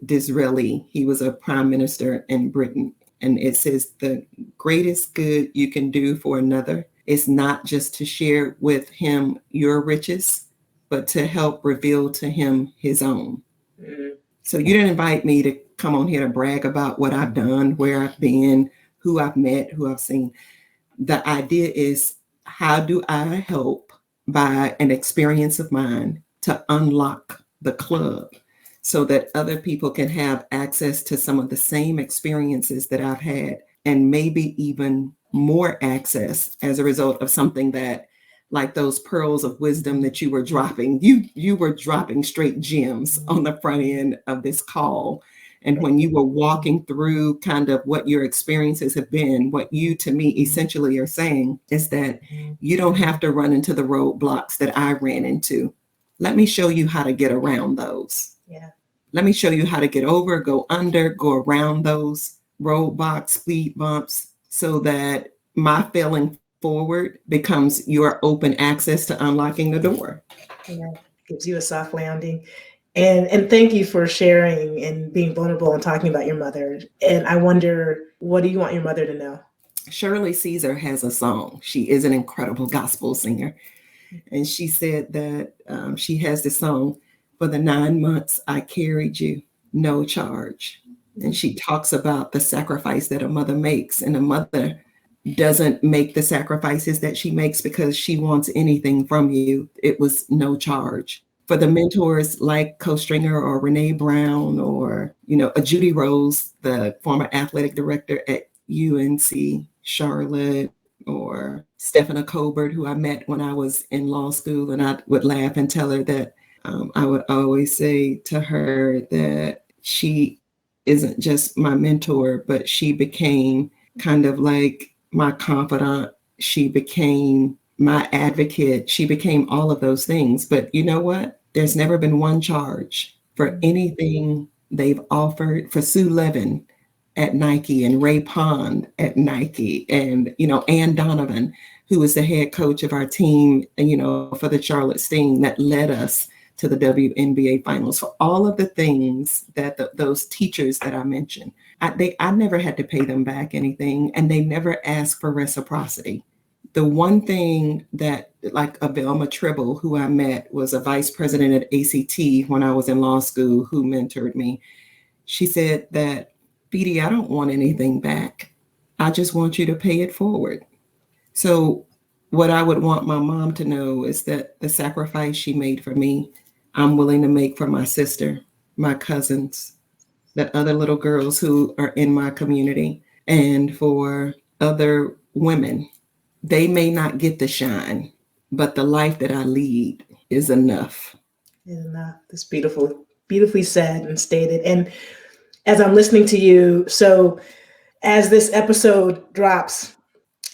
Disraeli. He was a prime minister in Britain. And it says, the greatest good you can do for another is not just to share with him your riches, but to help reveal to him his own. Mm-hmm. So you didn't invite me to come on here to brag about what I've done, where I've been, who I've met, who I've seen. The idea is, how do I help by an experience of mine to unlock the club so that other people can have access to some of the same experiences that I've had, and maybe even more access as a result of something that, like those pearls of wisdom that you were dropping, you were dropping straight gems on the front end of this call. And when you were walking through kind of what your experiences have been, what you, to me, essentially are saying is that you don't have to run into the roadblocks that I ran into. Let me show you how to get around those. Yeah. Let me show you how to get over, go under, go around those roadblocks, speed bumps, so that my failing forward becomes your open access to unlocking the door. Yeah. Gives you a soft landing. And thank you for sharing and being vulnerable and talking about your mother. And I wonder, what do you want your mother to know? Shirley Caesar has a song. She is an incredible gospel singer. And she said that she has this song, for the 9 months I carried you, no charge. And she talks about the sacrifice that a mother makes. And a mother doesn't make the sacrifices that she makes because she wants anything from you. It was no charge. For the mentors like Coach Stringer or Renee Brown or, a Judy Rose, the former athletic director at UNC Charlotte, or Stephanie Colbert, who I met when I was in law school, and I would laugh and tell her that I would always say to her that she isn't just my mentor, but she became kind of like my confidant. She became my advocate. She became all of those things. But you know what? There's never been one charge for anything they've offered. For Sue Levin at Nike, and Ray Pond at Nike, and Ann Donovan, who was the head coach of our team, and for the Charlotte Sting, that led us to the WNBA finals. For all of the things that those teachers that I mentioned, I never had to pay them back anything, and they never asked for reciprocity. The one thing that, like Velma Tribble, who I met, was a vice president at ACT when I was in law school, who mentored me. She said that, Feedy, I don't want anything back. I just want you to pay it forward. So what I would want my mom to know is that the sacrifice she made for me, I'm willing to make for my sister, my cousins, the other little girls who are in my community, and for other women. They may not get the shine, but the life that I lead is enough. Is enough. That's beautiful, beautifully said and stated. And as I'm listening to you, so as this episode drops,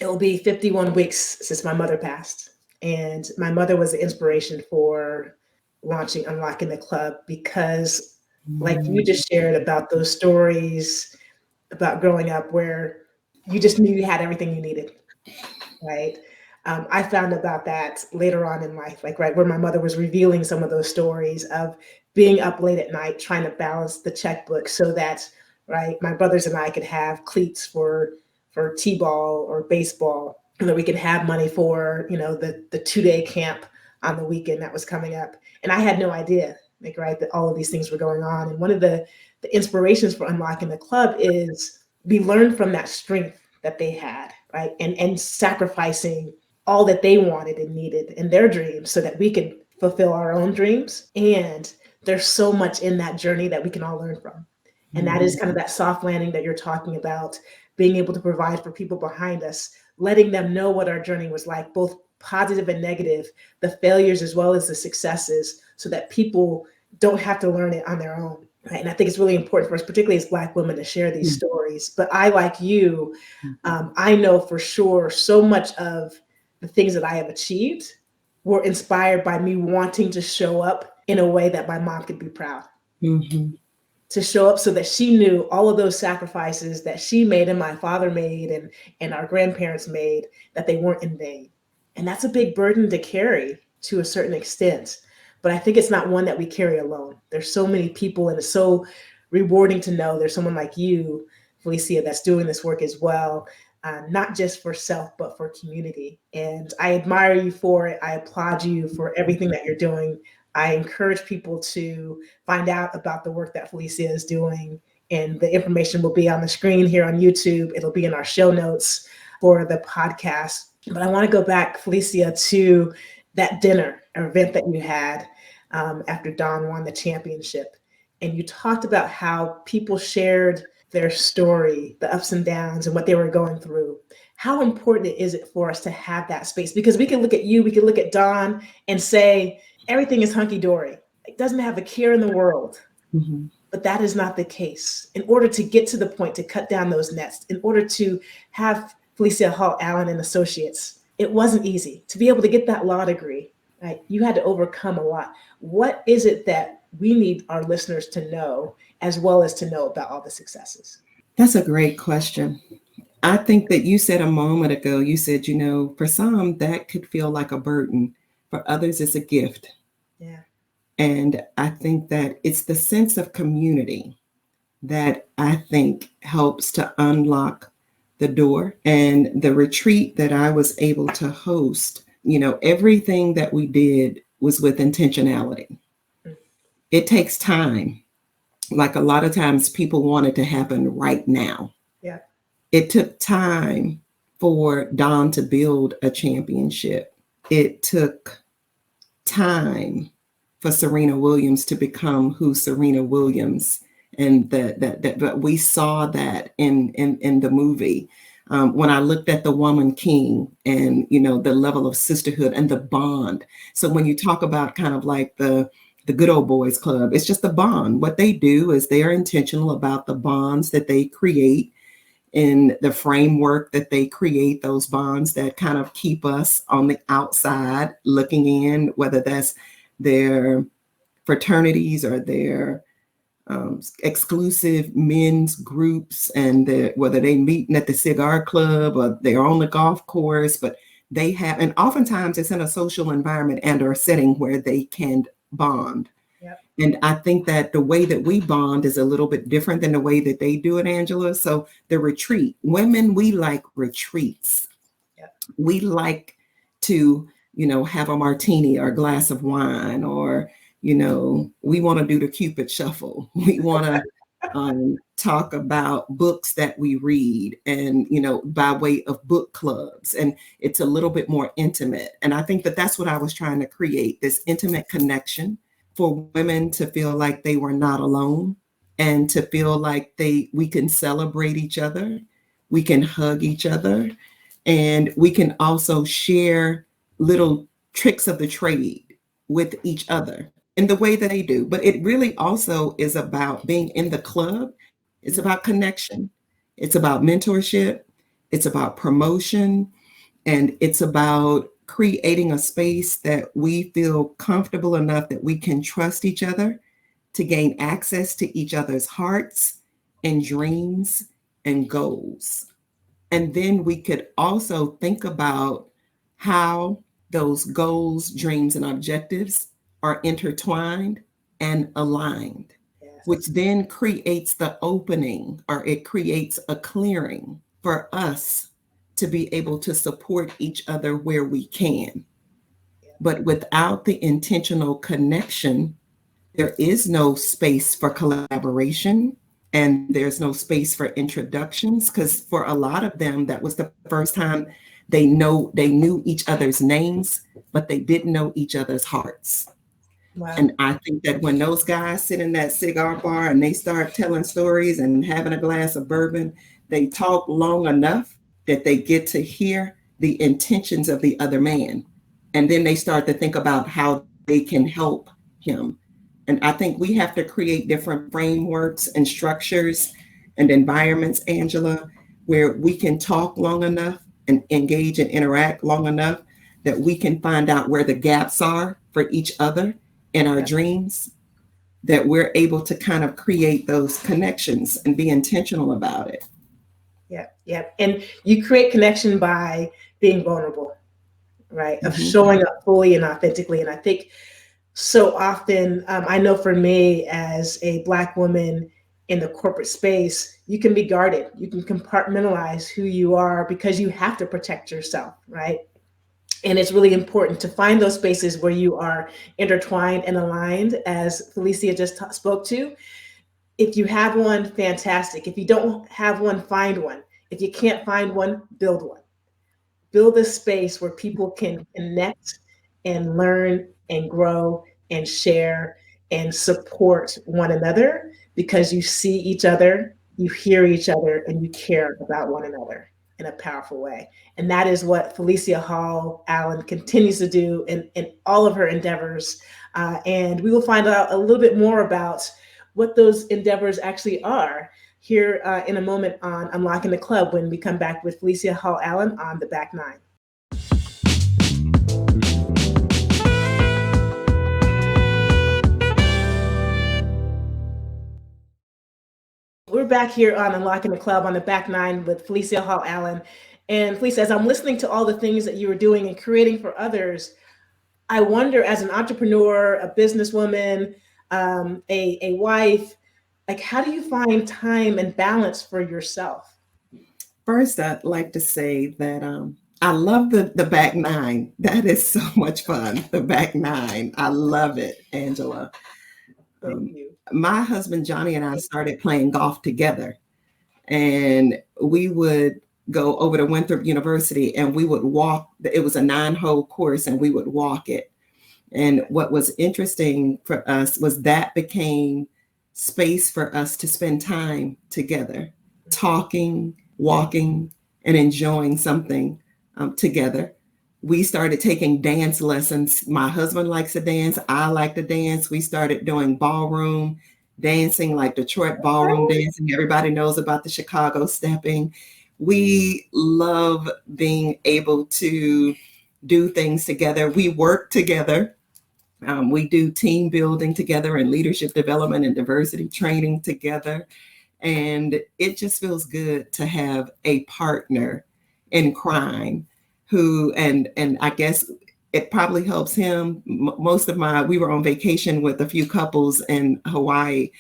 it will be 51 weeks since my mother passed. And my mother was the inspiration for launching Unlocking the Club, because like you just shared about those stories about growing up where you just knew you had everything you needed, right? I found about that later on in life, like right where my mother was revealing some of those stories of being up late at night, trying to balance the checkbook so that, right, my brothers and I could have cleats for t-ball or baseball, and that we could have money for, the 2-day camp on the weekend that was coming up. And I had no idea, like, right, that all of these things were going on. And one of the inspirations for Unlocking the Club is we learned from that strength that they had, right? And sacrificing all that they wanted and needed in their dreams so that we could fulfill our own dreams. And there's so much in that journey that we can all learn from. And that is kind of that soft landing that you're talking about, being able to provide for people behind us, letting them know what our journey was like, both positive and negative, the failures as well as the successes, so that people don't have to learn it on their own. Right? And I think it's really important for us, particularly as Black women, to share these stories. But I, like you, I know for sure so much of the things that I have achieved were inspired by me wanting to show up in a way that my mom could be proud. Mm-hmm. To show up so that she knew all of those sacrifices that she made and my father made and our grandparents made, that they weren't in vain. And that's a big burden to carry to a certain extent. but I think it's not one that we carry alone. There's so many people, and it's so rewarding to know there's someone like you, Felicia, that's doing this work as well, not just for self, but for community. And I admire you for it. I applaud you for everything that you're doing. I encourage people to find out about the work that Felicia is doing. And the information will be on the screen here on YouTube. It'll be in our show notes for the podcast. But I want to go back, Felicia, to that dinner or event that you had after Dawn won the championship. And you talked about how people shared their story, the ups and downs, and what they were going through. How important is it for us to have that space? Because we can look at you, we can look at Dawn and say, everything is hunky-dory. It doesn't have a care in the world. Mm-hmm. But that is not the case. In order to get to the point to cut down those nets, in order to have Felicia Hall Allen and Associates, it wasn't easy. To be able to get that law degree, right? You had to overcome a lot. What is it that we need our listeners to know, as well as to know about all the successes? That's a great question. I think that you said a moment ago, you said, for some that could feel like a burden. For others, it's a gift. Yeah. And I think that it's the sense of community that I think helps to unlock the door. And the retreat that I was able to host, everything that we did was with intentionality. It takes time. Like a lot of times people want it to happen right now. Yeah. It took time for Dawn to build a championship. It took time for Serena Williams to become who Serena Williams, and that we saw that in the movie. When I looked at the Woman King and the level of sisterhood and the bond. So when you talk about kind of like the good old boys club, it's just the bond. What they do is they are intentional about the bonds that they create in the framework that they create, those bonds that kind of keep us on the outside looking in, whether that's their fraternities or their exclusive men's groups, and whether they meeting at the cigar club or they're on the golf course, but they have, and oftentimes it's in a social environment and or setting where they can bond. Yep. And I think that the way that we bond is a little bit different than the way that they do it, Angela. So the retreat, women, we like retreats. Yep. We like to, have a martini or a glass of wine, or, we want to do the Cupid shuffle. We want to talk about books that we read and, by way of book clubs. And it's a little bit more intimate. And I think that that's what I was trying to create, this intimate connection for women to feel like they were not alone, and to feel like we can celebrate each other, we can hug each other, and we can also share little tricks of the trade with each other in the way that they do. But it really also is about being in the club. It's about connection. It's about mentorship. It's about promotion. And it's about creating a space that we feel comfortable enough that we can trust each other to gain access to each other's hearts and dreams and goals. And then we could also think about how those goals, dreams, and objectives are intertwined and aligned, Yes. which then creates the opening, or it creates a clearing for us to be able to support each other where we can. Yeah. But without the intentional connection, there is no space for collaboration, and there's no space for introductions, because for a lot of them, that was the first time they knew each other's names, but they didn't know each other's hearts. Wow. And I think that when those guys sit in that cigar bar and they start telling stories and having a glass of bourbon, they talk long enough that they get to hear the intentions of the other man. And then they start to think about how they can help him. And I think we have to create different frameworks and structures and environments, Angela, where we can talk long enough and engage and interact long enough that we can find out where the gaps are for each other in our dreams, that we're able to kind of create those connections and be intentional about it. Yeah, yeah. And you create connection by being vulnerable, right? Of Mhm. showing up fully and authentically. And I think So often, I know for me as a Black woman in the corporate space, you can be guarded. You can compartmentalize who you are because you have to protect yourself, right? And it's really important to find those spaces where you are intertwined and aligned, as Felicia just spoke to. If you have one, fantastic. If you don't have one, find one. If you can't find one, build one. Build a space where people can connect and learn and grow and share and support one another because you see each other, you hear each other, and you care about one another in a powerful way. And that is what Felicia Hall Allen continues to do in all of her endeavors. And we will find out a little bit more about what those endeavors actually are here in a moment on Unlocking the Club when we come back with Felicia Hall Allen on the Back Nine. We're back here on Unlocking the Club on the Back Nine with Felicia Hall Allen. And Felicia, as I'm listening to all the things that you were doing and creating for others, I wonder, as an entrepreneur, a businesswoman, a wife, like, how do you find time and balance for yourself? First, I'd like to say that I love the back nine. That is so much fun. The back nine. I love it, Angela. Thank you. My husband, Johnny, and I started playing golf together. And we would go over to Winthrop University and we would walk. It was a 9-hole course and we would walk it. And what was interesting for us was that became space for us to spend time together, talking, walking, and enjoying something together. We started taking dance lessons. My husband likes to dance. I like to dance. We started doing ballroom dancing, like Detroit ballroom dancing. Everybody knows about the Chicago stepping. We love being able to do things together. We work together. We do team building together and leadership development and diversity training together. And it just feels good to have a partner in crime who, and I guess it probably helps him. We were on vacation with a few couples in Hawaii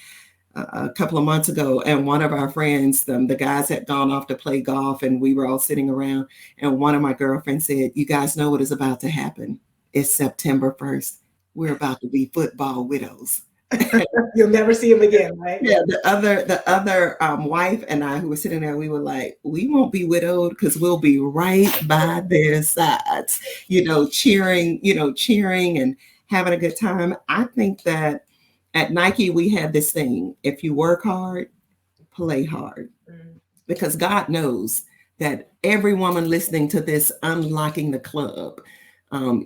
a couple of months ago, and one of our friends, the guys had gone off to play golf, and we were all sitting around, and one of my girlfriends said, "You guys know what is about to happen. It's September 1st. We're about to be football widows." You'll never see him again, right? Yeah, the other wife and I who were sitting there, we were like, we won't be widowed because we'll be right by their sides, cheering and having a good time. I think that at Nike, we have this thing: if you work hard, play hard, because God knows that every woman listening to this Unlocking the Club,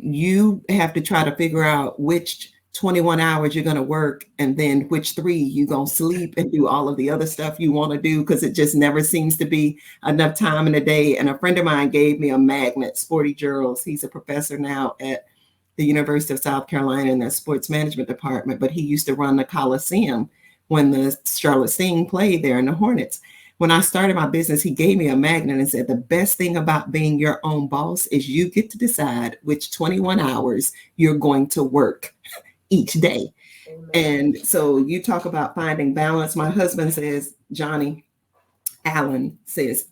you have to try to figure out which 21 hours you're going to work and then which 3 you're going to sleep and do all of the other stuff you want to do, because it just never seems to be enough time in a day. And a friend of mine gave me a magnet, Sporty Gerald. He's a professor now at the University of South Carolina in their sports management department, but he used to run the Coliseum when the Charlotte Sting played there in the Hornets. When I started my business, he gave me a magnet and said, the best thing about being your own boss is you get to decide which 21 hours you're going to work each day. Amen. And so you talk about finding balance. My husband says, Johnny Allen says,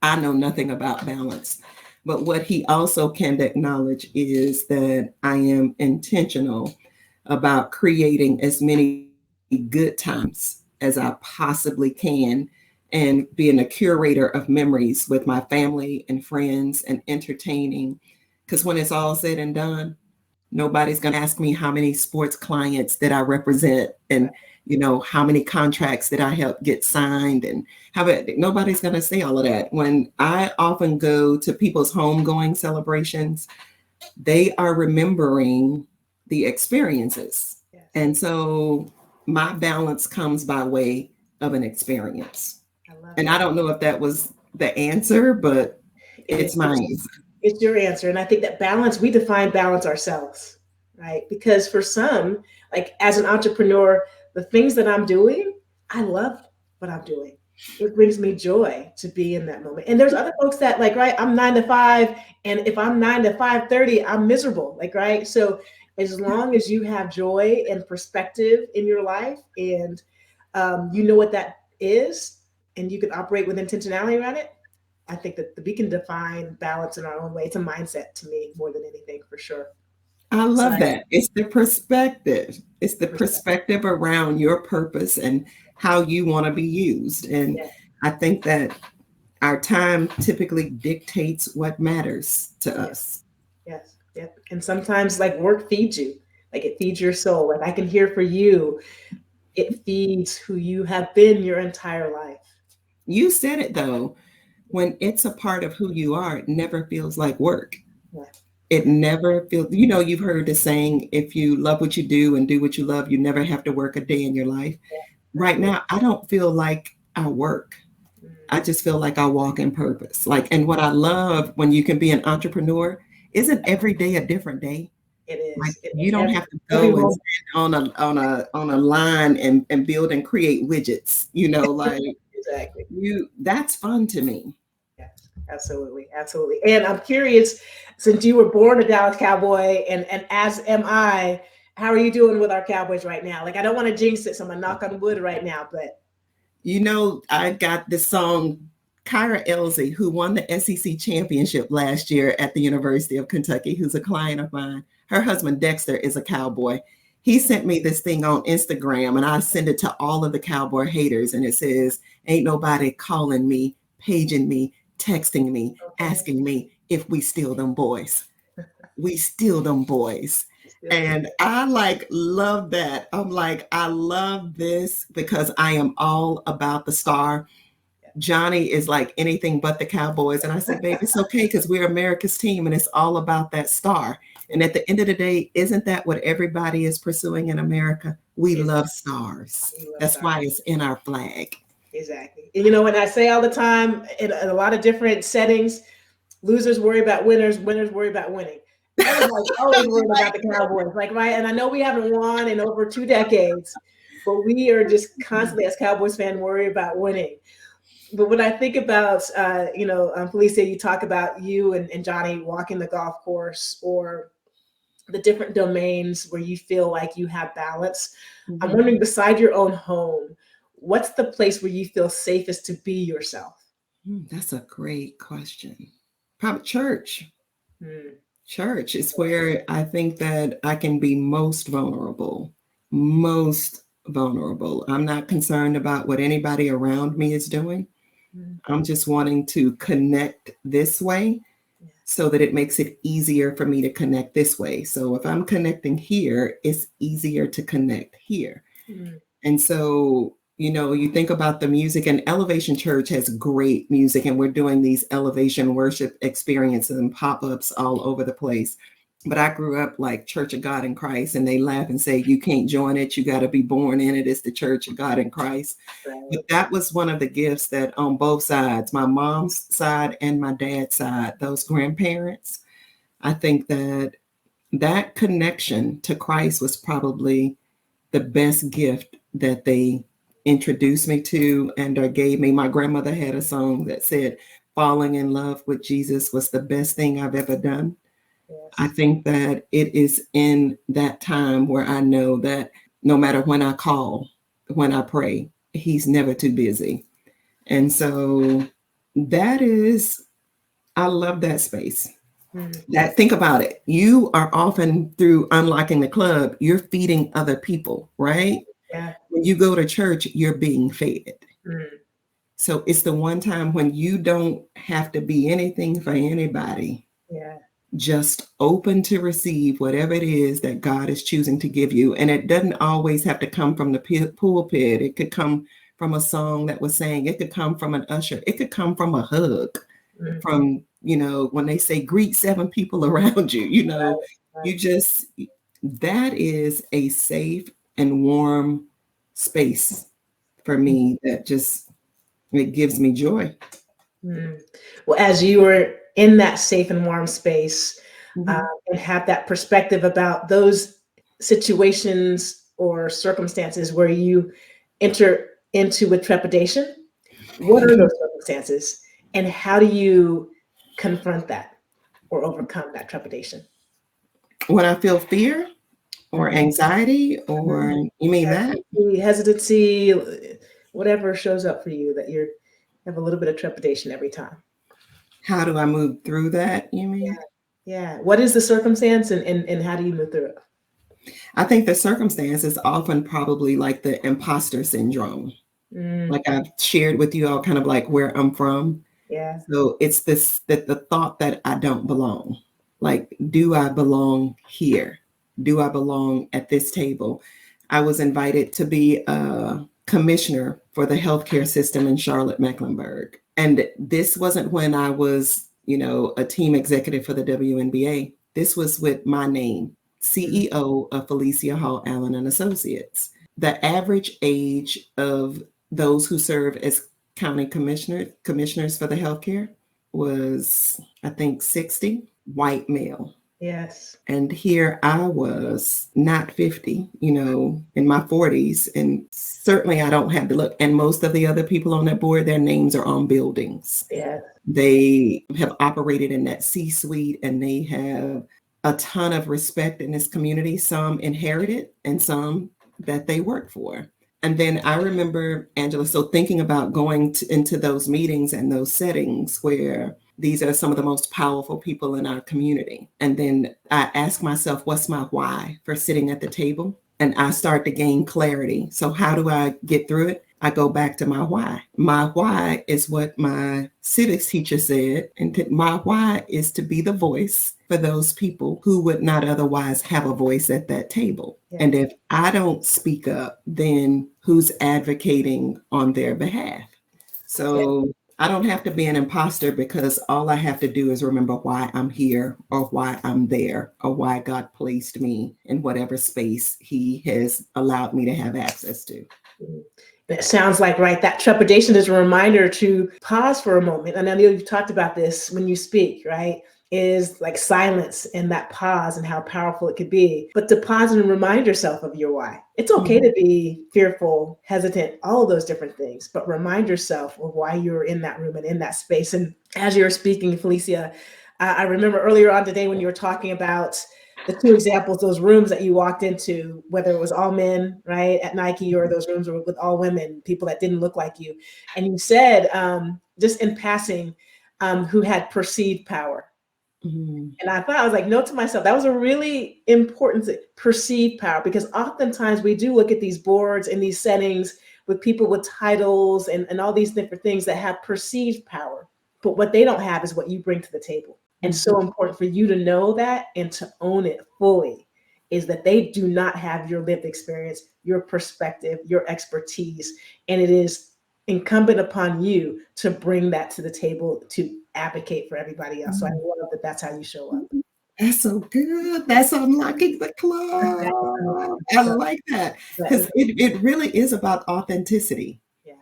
I know nothing about balance. But what he also can acknowledge is that I am intentional about creating as many good times as I possibly can and being a curator of memories with my family and friends and entertaining. Because when it's all said and done, nobody's going to ask me how many sports clients that I represent and, how many contracts that I help get signed, and nobody's going to say all of that. When I often go to people's homegoing celebrations, they are remembering the experiences. Yes. And so my balance comes by way of an experience. I don't know if that was the answer, but it's mine. It's your answer. And I think that balance, we define balance ourselves, right? Because for some, like as an entrepreneur, the things that I'm doing, I love what I'm doing. It brings me joy to be in that moment. And there's other folks that I'm 9 to 5. And if I'm 9 to 5:30, I'm miserable. So as long as you have joy and perspective in your life, and you know what that is, and you can operate with intentionality around it, I think that we can define balance in our own way. It's a mindset to me more than anything, for sure. I So love that. It's the perspective. It's the perspective. perspective around your purpose and how you want to be used. And Yeah. I think that our time typically dictates what matters to Yeah. us. Yes. Yeah. And sometimes like work feeds you, like it feeds your soul. Like I can hear for you, it feeds who you have been your entire life. You said it though, when it's a part of who you are, it never feels like work. Yeah. It never feels, you've heard the saying, if you love what you do and do what you love, you never have to work a day in your life. Right Absolutely. now, I don't feel like I work. I just feel like I walk in purpose. Like, and what I love when you can be an entrepreneur, isn't every day a different day? It Like is. you don't have to Every go and moment. stand on a line and build and create widgets, like Exactly. that's fun to me. Yes, absolutely, absolutely. And I'm curious, since you were born a Dallas Cowboy, and as am I, how are you doing with our Cowboys right now? Like, I don't want to jinx it, so I'm gonna knock on wood right now. But I got this song, Kyra Elsie, who won the SEC championship last year at the University of Kentucky, who's a client of mine. Her husband, Dexter, is a Cowboy. He sent me this thing on Instagram, and I send it to all of the Cowboy haters, and it says, ain't nobody calling me, paging me, texting me, okay, asking me if we steal them boys. We steal them boys. still And I like love that. I'm like, I love this because I am all about the star. Johnny is like anything but the Cowboys. And I said, babe, it's okay because we're America's team and it's all about that star. And at the end of the day, isn't that what everybody is pursuing in America? We love stars. we love That's stars. why it's in our flag. Exactly. And you know, when I say all the time in a lot of different settings, losers worry about winners, winners worry about winning. Everybody's always worried about the Cowboys, like, right? And I know we haven't won in over 2 decades, but we are just constantly, as Cowboys fans, worry about winning. But when I think about, Felicia, you talk about you and Johnny walking the golf course, or the different domains where you feel like you have balance. I'm wondering, beside your own home, what's the place where you feel safest to be yourself? That's a great question. Probably church. Hmm. Church is where I think that I can be most vulnerable. Most vulnerable. I'm not concerned about what anybody around me is doing. I'm just wanting to connect this way so that it makes it easier for me to connect this way. So if I'm connecting here, it's easier to connect here. Mm. And so, you think about the music, and Elevation Church has great music, and we're doing these elevation worship experiences and pop-ups all over the place. But I grew up like Church of God in Christ, and they laugh and say, you can't join it. You got to be born in it. It's the Church of God in Christ. Right. But that was one of the gifts that on both sides, my mom's side and my dad's side, those grandparents, I think that connection to Christ was probably the best gift that they introduced me to and or gave me. My grandmother had a song that said, falling in love with Jesus was the best thing I've ever done. Yes. I think that it is in that time where I know that no matter when I call, when I pray, he's never too busy. And so I love that space. That, think about it. You are often, through unlocking the club, you're feeding other people, right? Yeah. When you go to church, you're being fed. Mm. So it's the one time when you don't have to be anything for anybody. Yeah. Just open to receive whatever it is that God is choosing to give you. And it doesn't always have to come from the pulpit. It could come from a song that was sang. It could come from an usher. It could come from a hug. From, when they say greet 7 people around you, Right. you just, that is a safe and warm space for me that just, it gives me joy. Well, as you were in that safe and warm space, and have that perspective about those situations or circumstances where you enter into with trepidation, what are those circumstances, and how do you confront that or overcome that trepidation? When I feel fear, Or anxiety, or you mean that? Hesitancy, whatever shows up for you that you have a little bit of trepidation every time. How do I move through that, you Yeah. mean? Yeah. What is the circumstance and how do you move through it? I think the circumstance is often probably like the imposter syndrome. Like I've shared with you all kind of like where I'm from. Yeah. So it's this, that the thought that I don't belong. Like, do I belong here? Do I belong at this table? I was invited to be a commissioner for the healthcare system in Charlotte, Mecklenburg. And this wasn't when I was, a team executive for the WNBA. This was with my name, CEO of Felicia Hall Allen and Associates. The average age of those who serve as county commissioners for the healthcare was, I think, 60, white male. Yes. And here I was, not 50, in my 40s. And certainly I don't have the look. And most of the other people on that board, their names are on buildings. Yeah. They have operated in that C-suite, and they have a ton of respect in this community, some inherited and some that they work for. And then I remember, Angela, so thinking about going into those meetings and those settings where these are some of the most powerful people in our community. And then I ask myself, what's my why for sitting at the table? And I start to gain clarity. So how do I get through it? I go back to my why. My why is what my civics teacher said. And my why is to be the voice for those people who would not otherwise have a voice at that table. Yeah. And if I don't speak up, then who's advocating on their behalf? So yeah. I don't have to be an imposter, because all I have to do is remember why I'm here, or why I'm there, or why God placed me in whatever space He has allowed me to have access to. It sounds like, right, that trepidation is a reminder to pause for a moment. And I know you've talked about this when you speak, right? Is like silence and that pause and how powerful it could be. But to pause and remind yourself of your why. It's okay to be fearful, hesitant, all of those different things, but remind yourself of why you're in that room and in that space. And as you were speaking, Felicia, I remember earlier on today when you were talking about the two examples, those rooms that you walked into, whether it was all men, right, at Nike, or those rooms were with all women, people that didn't look like you. And you said, just in passing, who had perceived power. And I thought, I was like, note to myself, that was a really important thing, perceived power, because oftentimes we do look at these boards and these settings with people with titles and all these different things that have perceived power. But what they don't have is what you bring to the table. And so important for you to know that and to own it fully, is that they do not have your lived experience, your perspective, your expertise. And it is incumbent upon you to bring that to the table, to advocate for everybody else. So I love that that's how you show up. That's so good. That's unlocking the club. I like that, because it really is about authenticity. Yeah.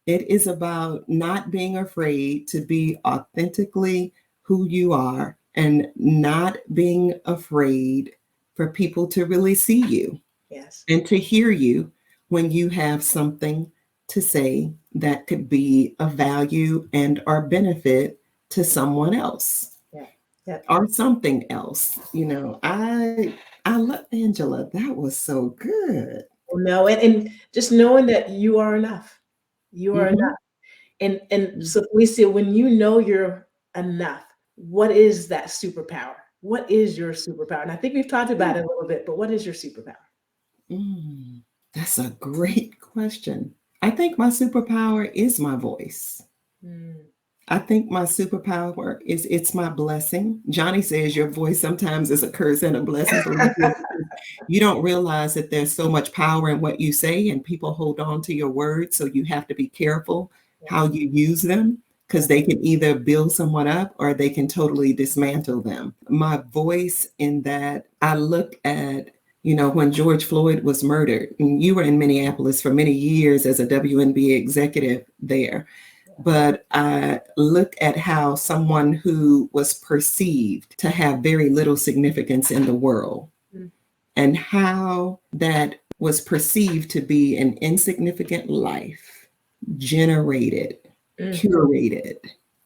It is about not being afraid to be authentically who you are, and not being afraid for people to really see you. Yes. And to hear you when you have something to say that could be of value and or benefit to someone else. Yeah. Or something else. I love, Angela. That was so good. No, and just knowing that you are enough. You are enough. And so, Felicia, when you know you're enough, what is that superpower? What is your superpower? And I think we've talked about it a little bit, but what is your superpower? That's a great question. I think my superpower is my voice. I think my superpower is, it's my blessing. Johnny says your voice sometimes is a curse and a blessing. You don't realize that there's so much power in what you say, and people hold on to your words. So you have to be careful how you use them, because they can either build someone up or they can totally dismantle them. My voice, in that I look at, when George Floyd was murdered, and you were in Minneapolis for many years as a WNBA executive there. But I look at how someone who was perceived to have very little significance in the world, and how that was perceived to be an insignificant life, generated, curated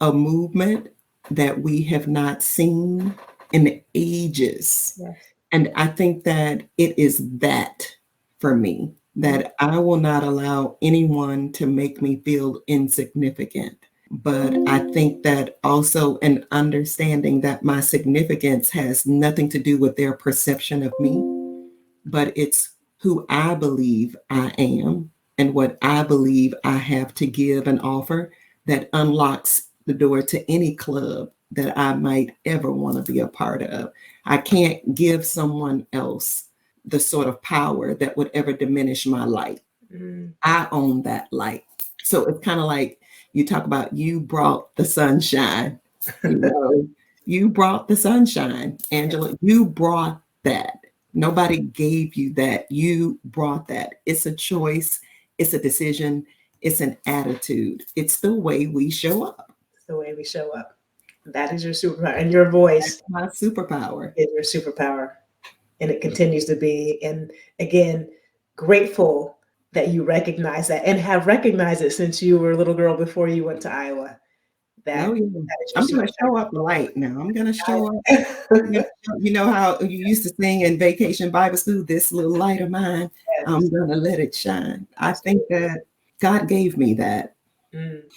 a movement that we have not seen in ages. Yes. And I think that it is that for me, that I will not allow anyone to make me feel insignificant. But I think that also an understanding that my significance has nothing to do with their perception of me, but it's who I believe I am and what I believe I have to give and offer that unlocks the door to any club that I might ever want to be a part of. I can't give someone else the sort of power that would ever diminish my light. I own that light. So it's kind of like you talk about you brought the sunshine. You brought the sunshine, Angela. You brought that. Nobody gave you that. You brought that. It's a choice. It's a decision. It's an attitude. It's the way we show up. It's the way we show up. That is your superpower. And your voice. That's my superpower. Is your superpower. And it continues to be. And again, grateful that you recognize that and have recognized it since you were a little girl before you went to Iowa. I'm going to show up light now. I'm going to show up. You know how you used to sing in Vacation Bible School, this little light of mine, yes. I'm going to let it shine. I think that God gave me that.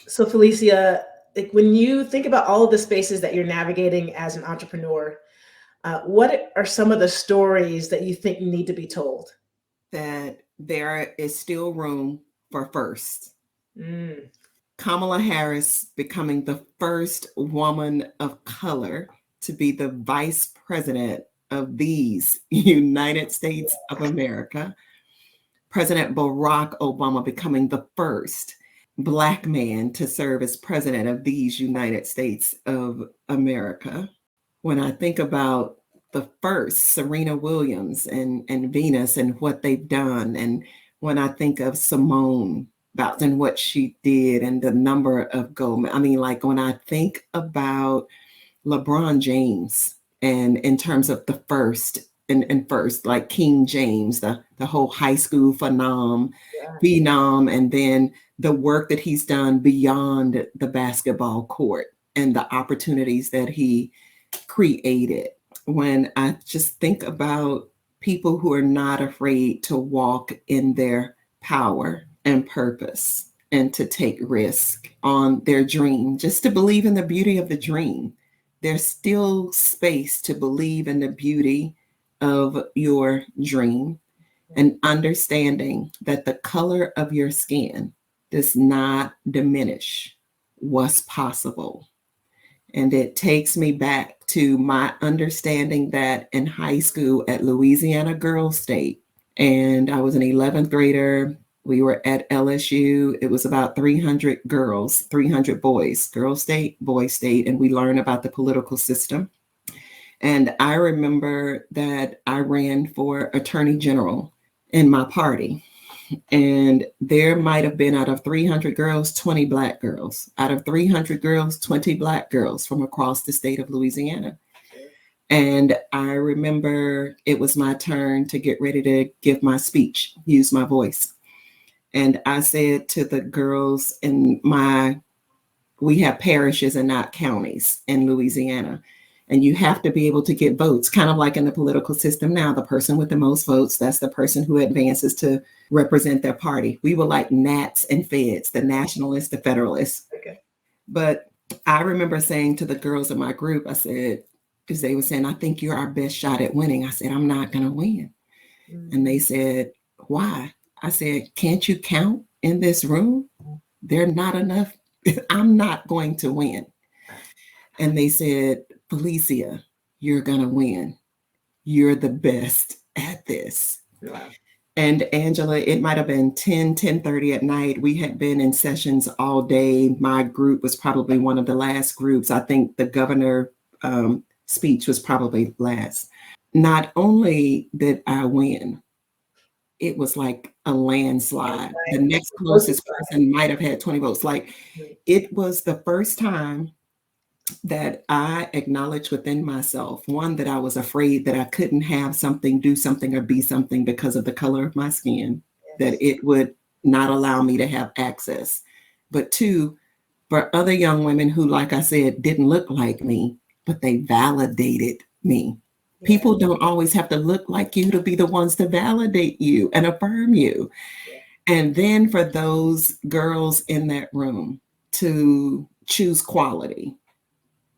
So Felicia, like when you think about all of the spaces that you're navigating as an entrepreneur, what are some of the stories that you think need to be told? That there is still room for first. Kamala Harris becoming the first woman of color to be the vice president of these United States of America. President Barack Obama becoming the first Black man to serve as president of these United States of America. When I think about the first, Serena Williams and Venus and what they've done, and when I think of Simone Biles and what she did and the number of gold. I mean, like when I think about LeBron James and in terms of the first and first, like King James, the whole high school phenom, and then the work that he's done beyond the basketball court and the opportunities that he created. When I just think about people who are not afraid to walk in their power and purpose and to take risk on their dream, just to believe in the beauty of the dream. There's still space to believe in the beauty of your dream and understanding that the color of your skin does not diminish what's possible. And it takes me back to my understanding that in high school at Louisiana Girls State, and I was an 11th grader. We were at LSU. It was about 300 girls, 300 boys, girls state, boys state, and we learned about the political system. And I remember that I ran for attorney general in my party. And there might have been out of 300 girls, 20 Black girls. Out of 300 girls, 20 Black girls from across the state of Louisiana. And I remember it was my turn to get ready to give my speech, use my voice. And I said to the girls we have parishes and not counties in Louisiana. And you have to be able to get votes, kind of like in the political system now. The person with the most votes, that's the person who advances to represent their party. We were like Nats and Feds, the nationalists, the federalists. Okay. But I remember saying to the girls in my group, I said, because they were saying, I think you're our best shot at winning. I said, I'm not going to win. And they said, why? I said, can't you count in this room? They're not enough. I'm not going to win. And they said, Felicia, you're going to win. You're the best at this. Wow. And Angela, it might have been 10:30 at night. We had been in sessions all day. My group was probably one of the last groups. I think the governor speech was probably last. Not only did I win, it was like a landslide. The next closest person might have had 20 votes. Like it was the first time that I acknowledged within myself, one, that I was afraid that I couldn't have something, do something, or be something because of the color of my skin, that it would not allow me to have access. But two, for other young women who, like I said, didn't look like me, but they validated me. People don't always have to look like you to be the ones to validate you and affirm you. And then for those girls in that room to choose quality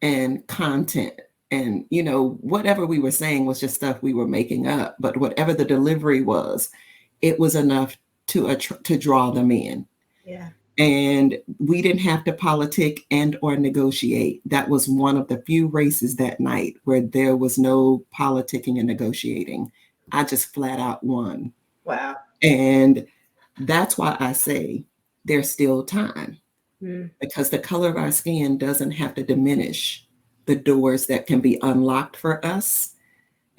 and content, and whatever we were saying was just stuff we were making up, but whatever the delivery was, it was enough to draw them in. And we didn't have to politic and or negotiate. That was one of the few races that night where there was no politicking and negotiating. I just flat out won. Wow. And that's why I say there's still time, because the color of our skin doesn't have to diminish the doors that can be unlocked for us.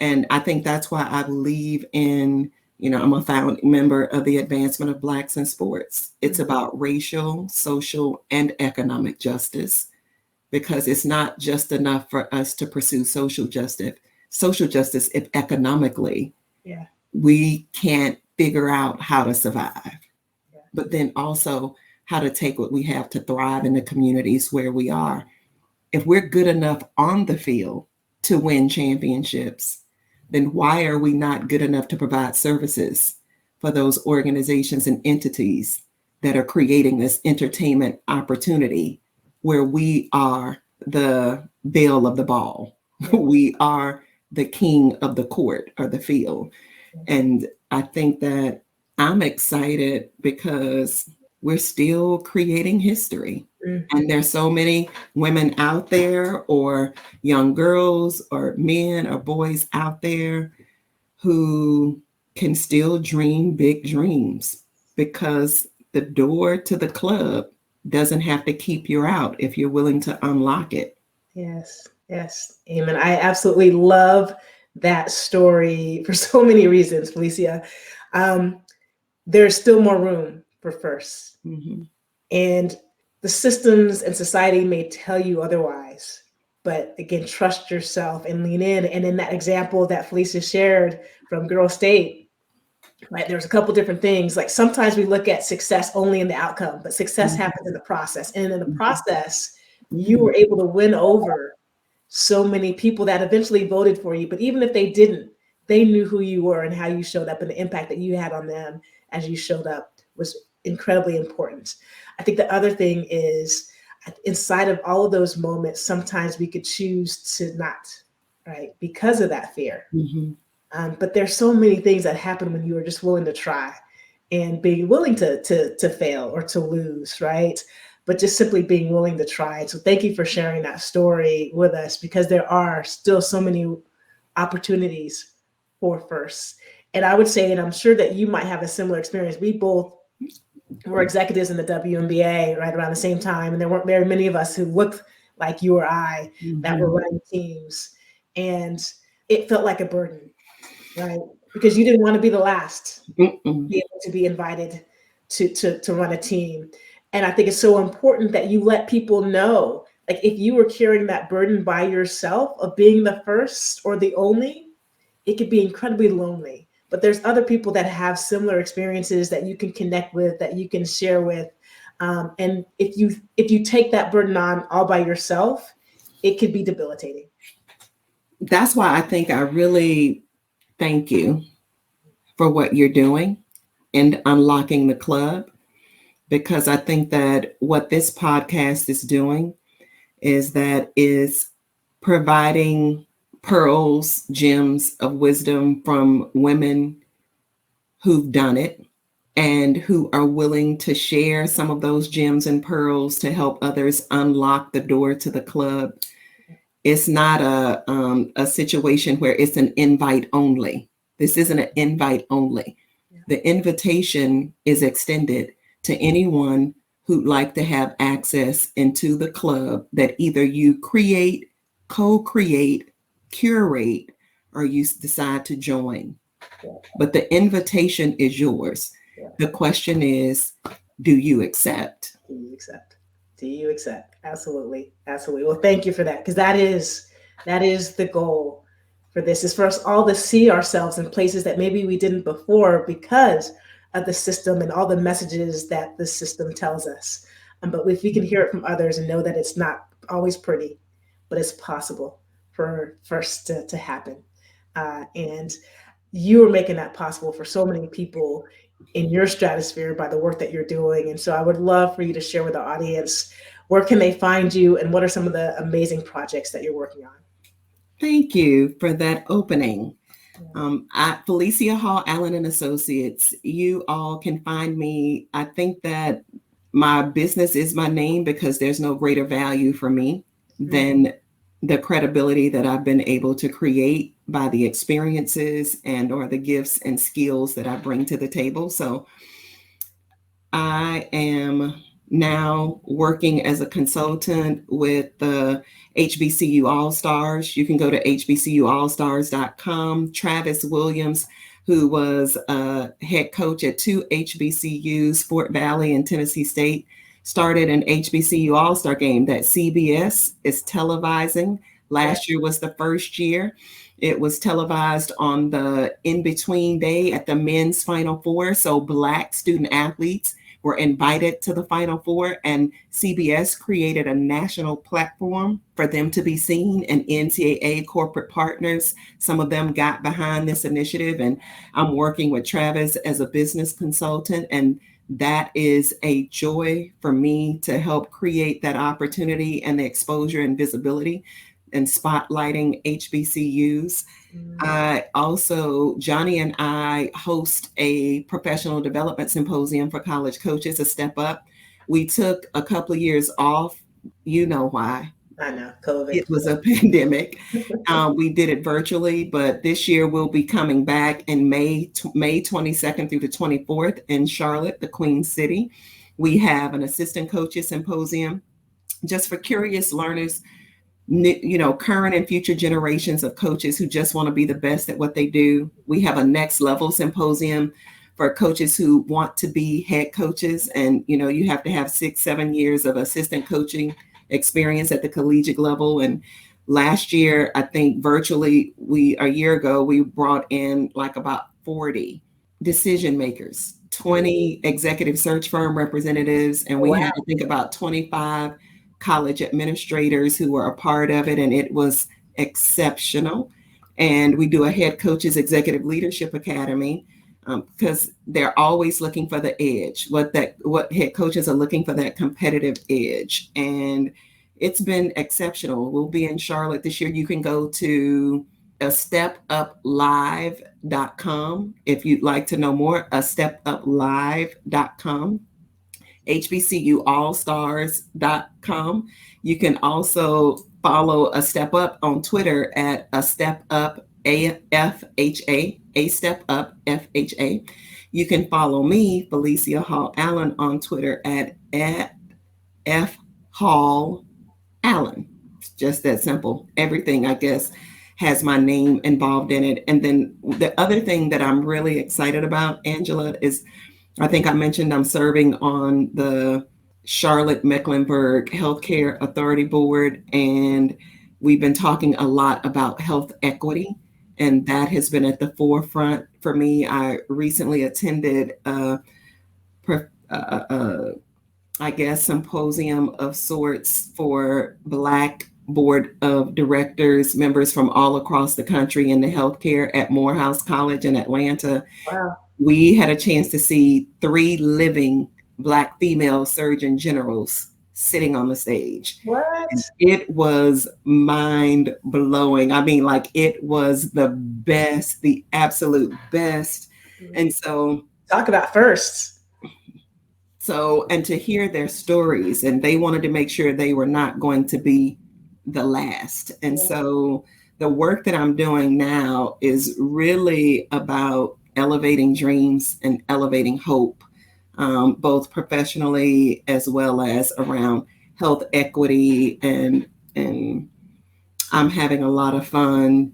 And I think that's why I believe in, I'm a founding member of the Advancement of Blacks in Sports. It's about racial, social, and economic justice, because it's not just enough for us to pursue social justice if economically we can't figure out how to survive, but then also how to take what we have to thrive in the communities where we are. If we're good enough on the field to win championships, then why are we not good enough to provide services for those organizations and entities that are creating this entertainment opportunity where we are the belle of the ball? We are the king of the court or the field. And I think that I'm excited because we're still creating history. And there's so many women out there, or young girls or men or boys out there who can still dream big dreams, because the door to the club doesn't have to keep you out if you're willing to unlock it. Yes. Amen. I absolutely love that story for so many reasons, Felicia. There's still more room for firsts. And the systems and society may tell you otherwise, but again, trust yourself and lean in. And in that example that Felicia shared from Girl State, right, there's a couple different things. Like sometimes we look at success only in the outcome, but success happens in the process. And in the process, you were able to win over so many people that eventually voted for you. But even if they didn't, they knew who you were and how you showed up, and the impact that you had on them as you showed up was incredibly important. I think the other thing is, inside of all of those moments, sometimes we could choose to not, right, because of that fear. But there's so many things that happen when you are just willing to try and being willing to fail or to lose, right? But just simply being willing to try. So thank you for sharing that story with us, because there are still so many opportunities for firsts. And I would say, and I'm sure that you might have a similar experience, we both were executives in the WNBA right around the same time. And there weren't very many of us who looked like you or I that were running teams. And it felt like a burden, right? Because you didn't want to be the last be able to be invited to run a team. And I think it's so important that you let people know, like if you were carrying that burden by yourself of being the first or the only, it could be incredibly lonely. But there's other people that have similar experiences that you can connect with, that you can share with. And if you take that burden on all by yourself, it could be debilitating. That's why I think I really thank you for what you're doing and unlocking the club, because I think that what this podcast is doing is providing pearls, gems of wisdom from women who've done it and who are willing to share some of those gems and pearls to help others unlock the door to the club. It's not a situation where it's an invite only. This isn't an invite only. The invitation is extended to anyone who'd like to have access into the club that either you create, co-create, curate, or you decide to join. But the invitation is yours. The question is, do you accept? Do you accept? Do you accept? Absolutely. Absolutely. Well, thank you for that, because that is the goal for this, is for us all to see ourselves in places that maybe we didn't before because of the system and all the messages that the system tells us. But if we can hear it from others and know that it's not always pretty, but it's possible for first to happen. And you are making that possible for so many people in your stratosphere by the work that you're doing. And so I would love for you to share with the audience, where can they find you and what are some of the amazing projects that you're working on? Thank you for that opening. At Felicia Hall Allen and Associates, you all can find me. I think that my business is my name because there's no greater value for me than the credibility that I've been able to create by the experiences and or the gifts and skills that I bring to the table. So I am now working as a consultant with the HBCU All-Stars. You can go to hbcuallstars.com. Travis Williams, who was a head coach at two HBCUs, Fort Valley and Tennessee State, started an HBCU All-Star game that CBS is televising. Last year was the first year. It was televised on the in-between day at the men's Final Four. So Black student athletes were invited to the Final Four, and CBS created a national platform for them to be seen, and NCAA corporate partners, some of them got behind this initiative, and I'm working with Travis as a business consultant, and that is a joy for me to help create that opportunity and the exposure and visibility and spotlighting HBCUs. I also, Johnny and I host a professional development symposium for college coaches, A Step Up. We took a couple of years off. You know why. I know, COVID. It was a pandemic. We did it virtually, but this year we'll be coming back in May 22nd through the 24th in Charlotte, the Queen City. We have an assistant coaches symposium just for curious learners, you know, current and future generations of coaches who just want to be the best at what they do. We have a next level symposium for coaches who want to be head coaches. And, you know, you have to have 6-7 years of assistant coaching experience at the collegiate level. And last year, I think virtually a year ago, we brought in like about 40 decision makers, 20 executive search firm representatives. And we had to think about 25 college administrators who were a part of it, and it was exceptional. And we do a head coaches executive leadership academy because they're always looking for the edge. What head coaches are looking for, that competitive edge, and it's been exceptional. We'll be in Charlotte this year. You can go to astepuplive.com if you'd like to know more. astepuplive.com. hbcuallstars.com. You can also follow A Step Up on Twitter at A Step Up AFHA, A Step Up FHA. You can follow me, Felicia Hall Allen, on Twitter at F Hall Allen. Just that simple. Everything, I guess, has my name involved in it. And then the other thing that I'm really excited about, Angela, is I think I mentioned I'm serving on the Charlotte-Mecklenburg Healthcare Authority Board, and we've been talking a lot about health equity, and that has been at the forefront for me. I recently attended I guess, symposium of sorts for Black board of directors, members from all across the country in the healthcare at Morehouse College in Atlanta. Wow. We had a chance to see 3 living Black female surgeon generals sitting on the stage. What? And it was mind blowing. I mean, like, it was the best, the absolute best. And so, talk about firsts. And to hear their stories, and they wanted to make sure they were not going to be the last. And so the work that I'm doing now is really about elevating dreams and elevating hope, both professionally as well as around health equity. And I'm having a lot of fun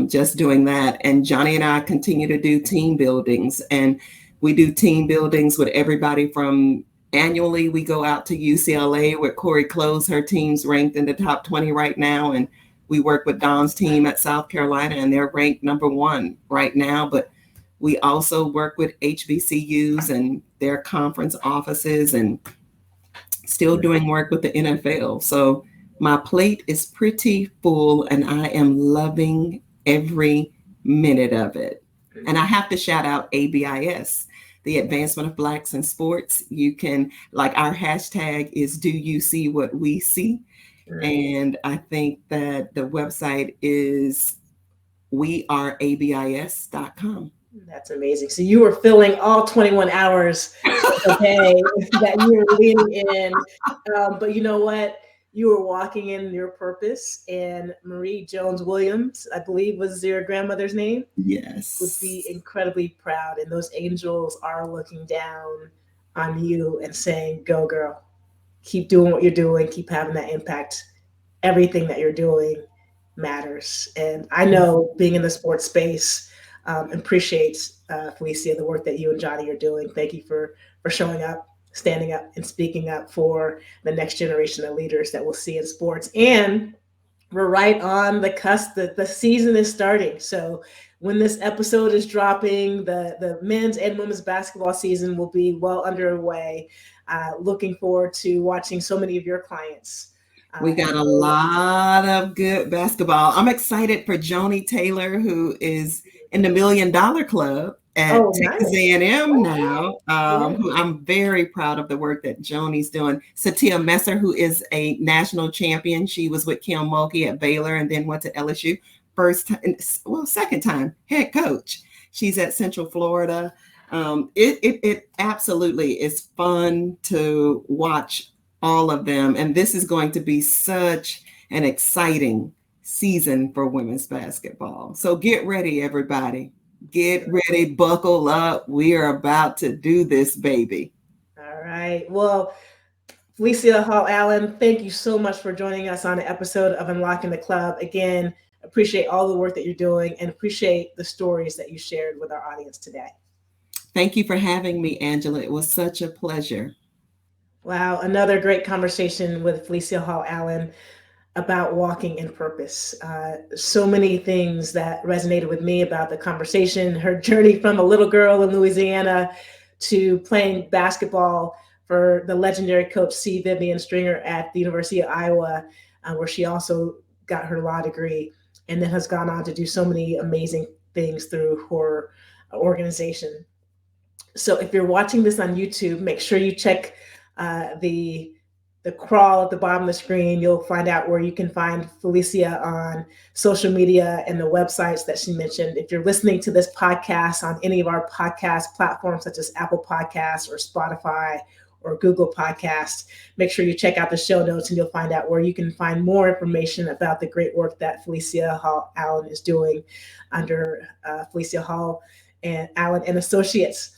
just doing that. And Johnny and I continue to do team buildings, and we do team buildings with everybody from annually. We go out to UCLA where Corey Close, her team's ranked in the top 20 right now. And we work with Don's team at South Carolina, and they're ranked number 1 right now. But we also work with HBCUs and their conference offices, and still doing work with the NFL. So my plate is pretty full, and I am loving every minute of it. And I have to shout out ABIS, the Advancement of Blacks in Sports. You can, like, our hashtag is Do You See What We See? Right. And I think that the website is weareabis.com. That's amazing. So you were filling all 21 hours of the day that you were leaning in. But you know what? You were walking in your purpose, and Marie Jones Williams, I believe was your grandmother's name. Yes. Would be incredibly proud. And those angels are looking down on you and saying, go girl, keep doing what you're doing. Keep having that impact. Everything that you're doing matters. And I know being in the sports space, appreciates, Felicia, the work that you and Johnny are doing. Thank you for showing up, standing up, and speaking up for the next generation of leaders that we'll see in sports. And we're right on the cusp. The season is starting. So when this episode is dropping, the men's and women's basketball season will be well underway. Looking forward to watching so many of your clients. We got a lot of good basketball. I'm excited for Joni Taylor, who is in the $1 Million Club at Texas A&M now. Who I'm very proud of the work that Joni's doing. Satia Messer, who is a national champion. She was with Kim Mulkey at Baylor and then went to LSU. Second time head coach. She's at Central Florida. It absolutely is fun to watch all of them. And this is going to be such an exciting season for women's basketball. So get ready, everybody. Get ready, buckle up. We are about to do this, baby. All right. Well, Felicia Hall Allen, thank you so much for joining us on an episode of Unlocking the Club. Again, appreciate all the work that you're doing and appreciate the stories that you shared with our audience today. Thank you for having me, Angela. It was such a pleasure. Wow, another great conversation with Felicia Hall Allen about walking in purpose. So many things that resonated with me about the conversation, her journey from a little girl in Louisiana to playing basketball for the legendary coach C. Vivian Stringer at the University of Iowa, where she also got her law degree and then has gone on to do so many amazing things through her organization. So if you're watching this on YouTube, make sure you check the crawl at the bottom of the screen. You'll find out where you can find Felicia on social media and the websites that she mentioned. If you're listening to this podcast on any of our podcast platforms, such as Apple Podcasts or Spotify or Google Podcasts, make sure you check out the show notes and you'll find out where you can find more information about the great work that Felicia Hall Allen is doing under Felicia Hall and Allen and Associates.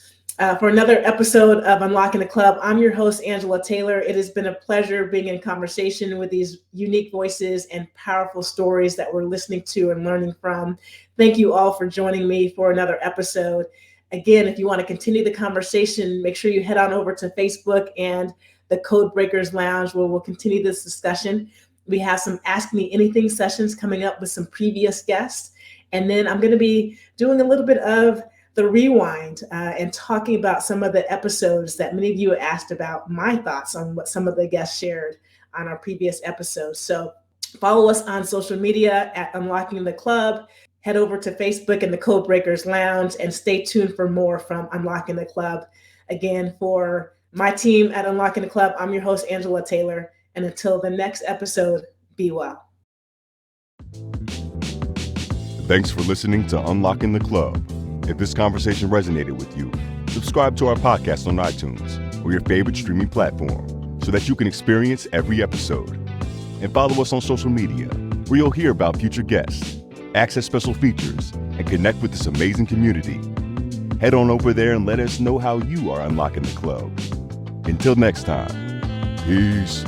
For another episode of Unlocking the Club, I'm your host, Angela Taylor. It has been a pleasure being in conversation with these unique voices and powerful stories that we're listening to and learning from. Thank you all for joining me for another episode. Again, if you want to continue the conversation, make sure you head on over to Facebook and the Code Breakers Lounge, where we'll continue this discussion. We have some Ask Me Anything sessions coming up with some previous guests. And then I'm going to be doing a little bit of the rewind and talking about some of the episodes that many of you asked about, my thoughts on what some of the guests shared on our previous episodes. So follow us on social media at Unlocking the Club. Head over to Facebook and the Code Breakers Lounge and stay tuned for more from Unlocking the Club. Again, for my team at Unlocking the Club, I'm your host, Angela Taylor. And until the next episode, be well. Thanks for listening to Unlocking the Club. If this conversation resonated with you, subscribe to our podcast on iTunes or your favorite streaming platform so that you can experience every episode. And follow us on social media, where you'll hear about future guests, access special features, and connect with this amazing community. Head on over there and let us know how you are unlocking the club. Until next time, peace.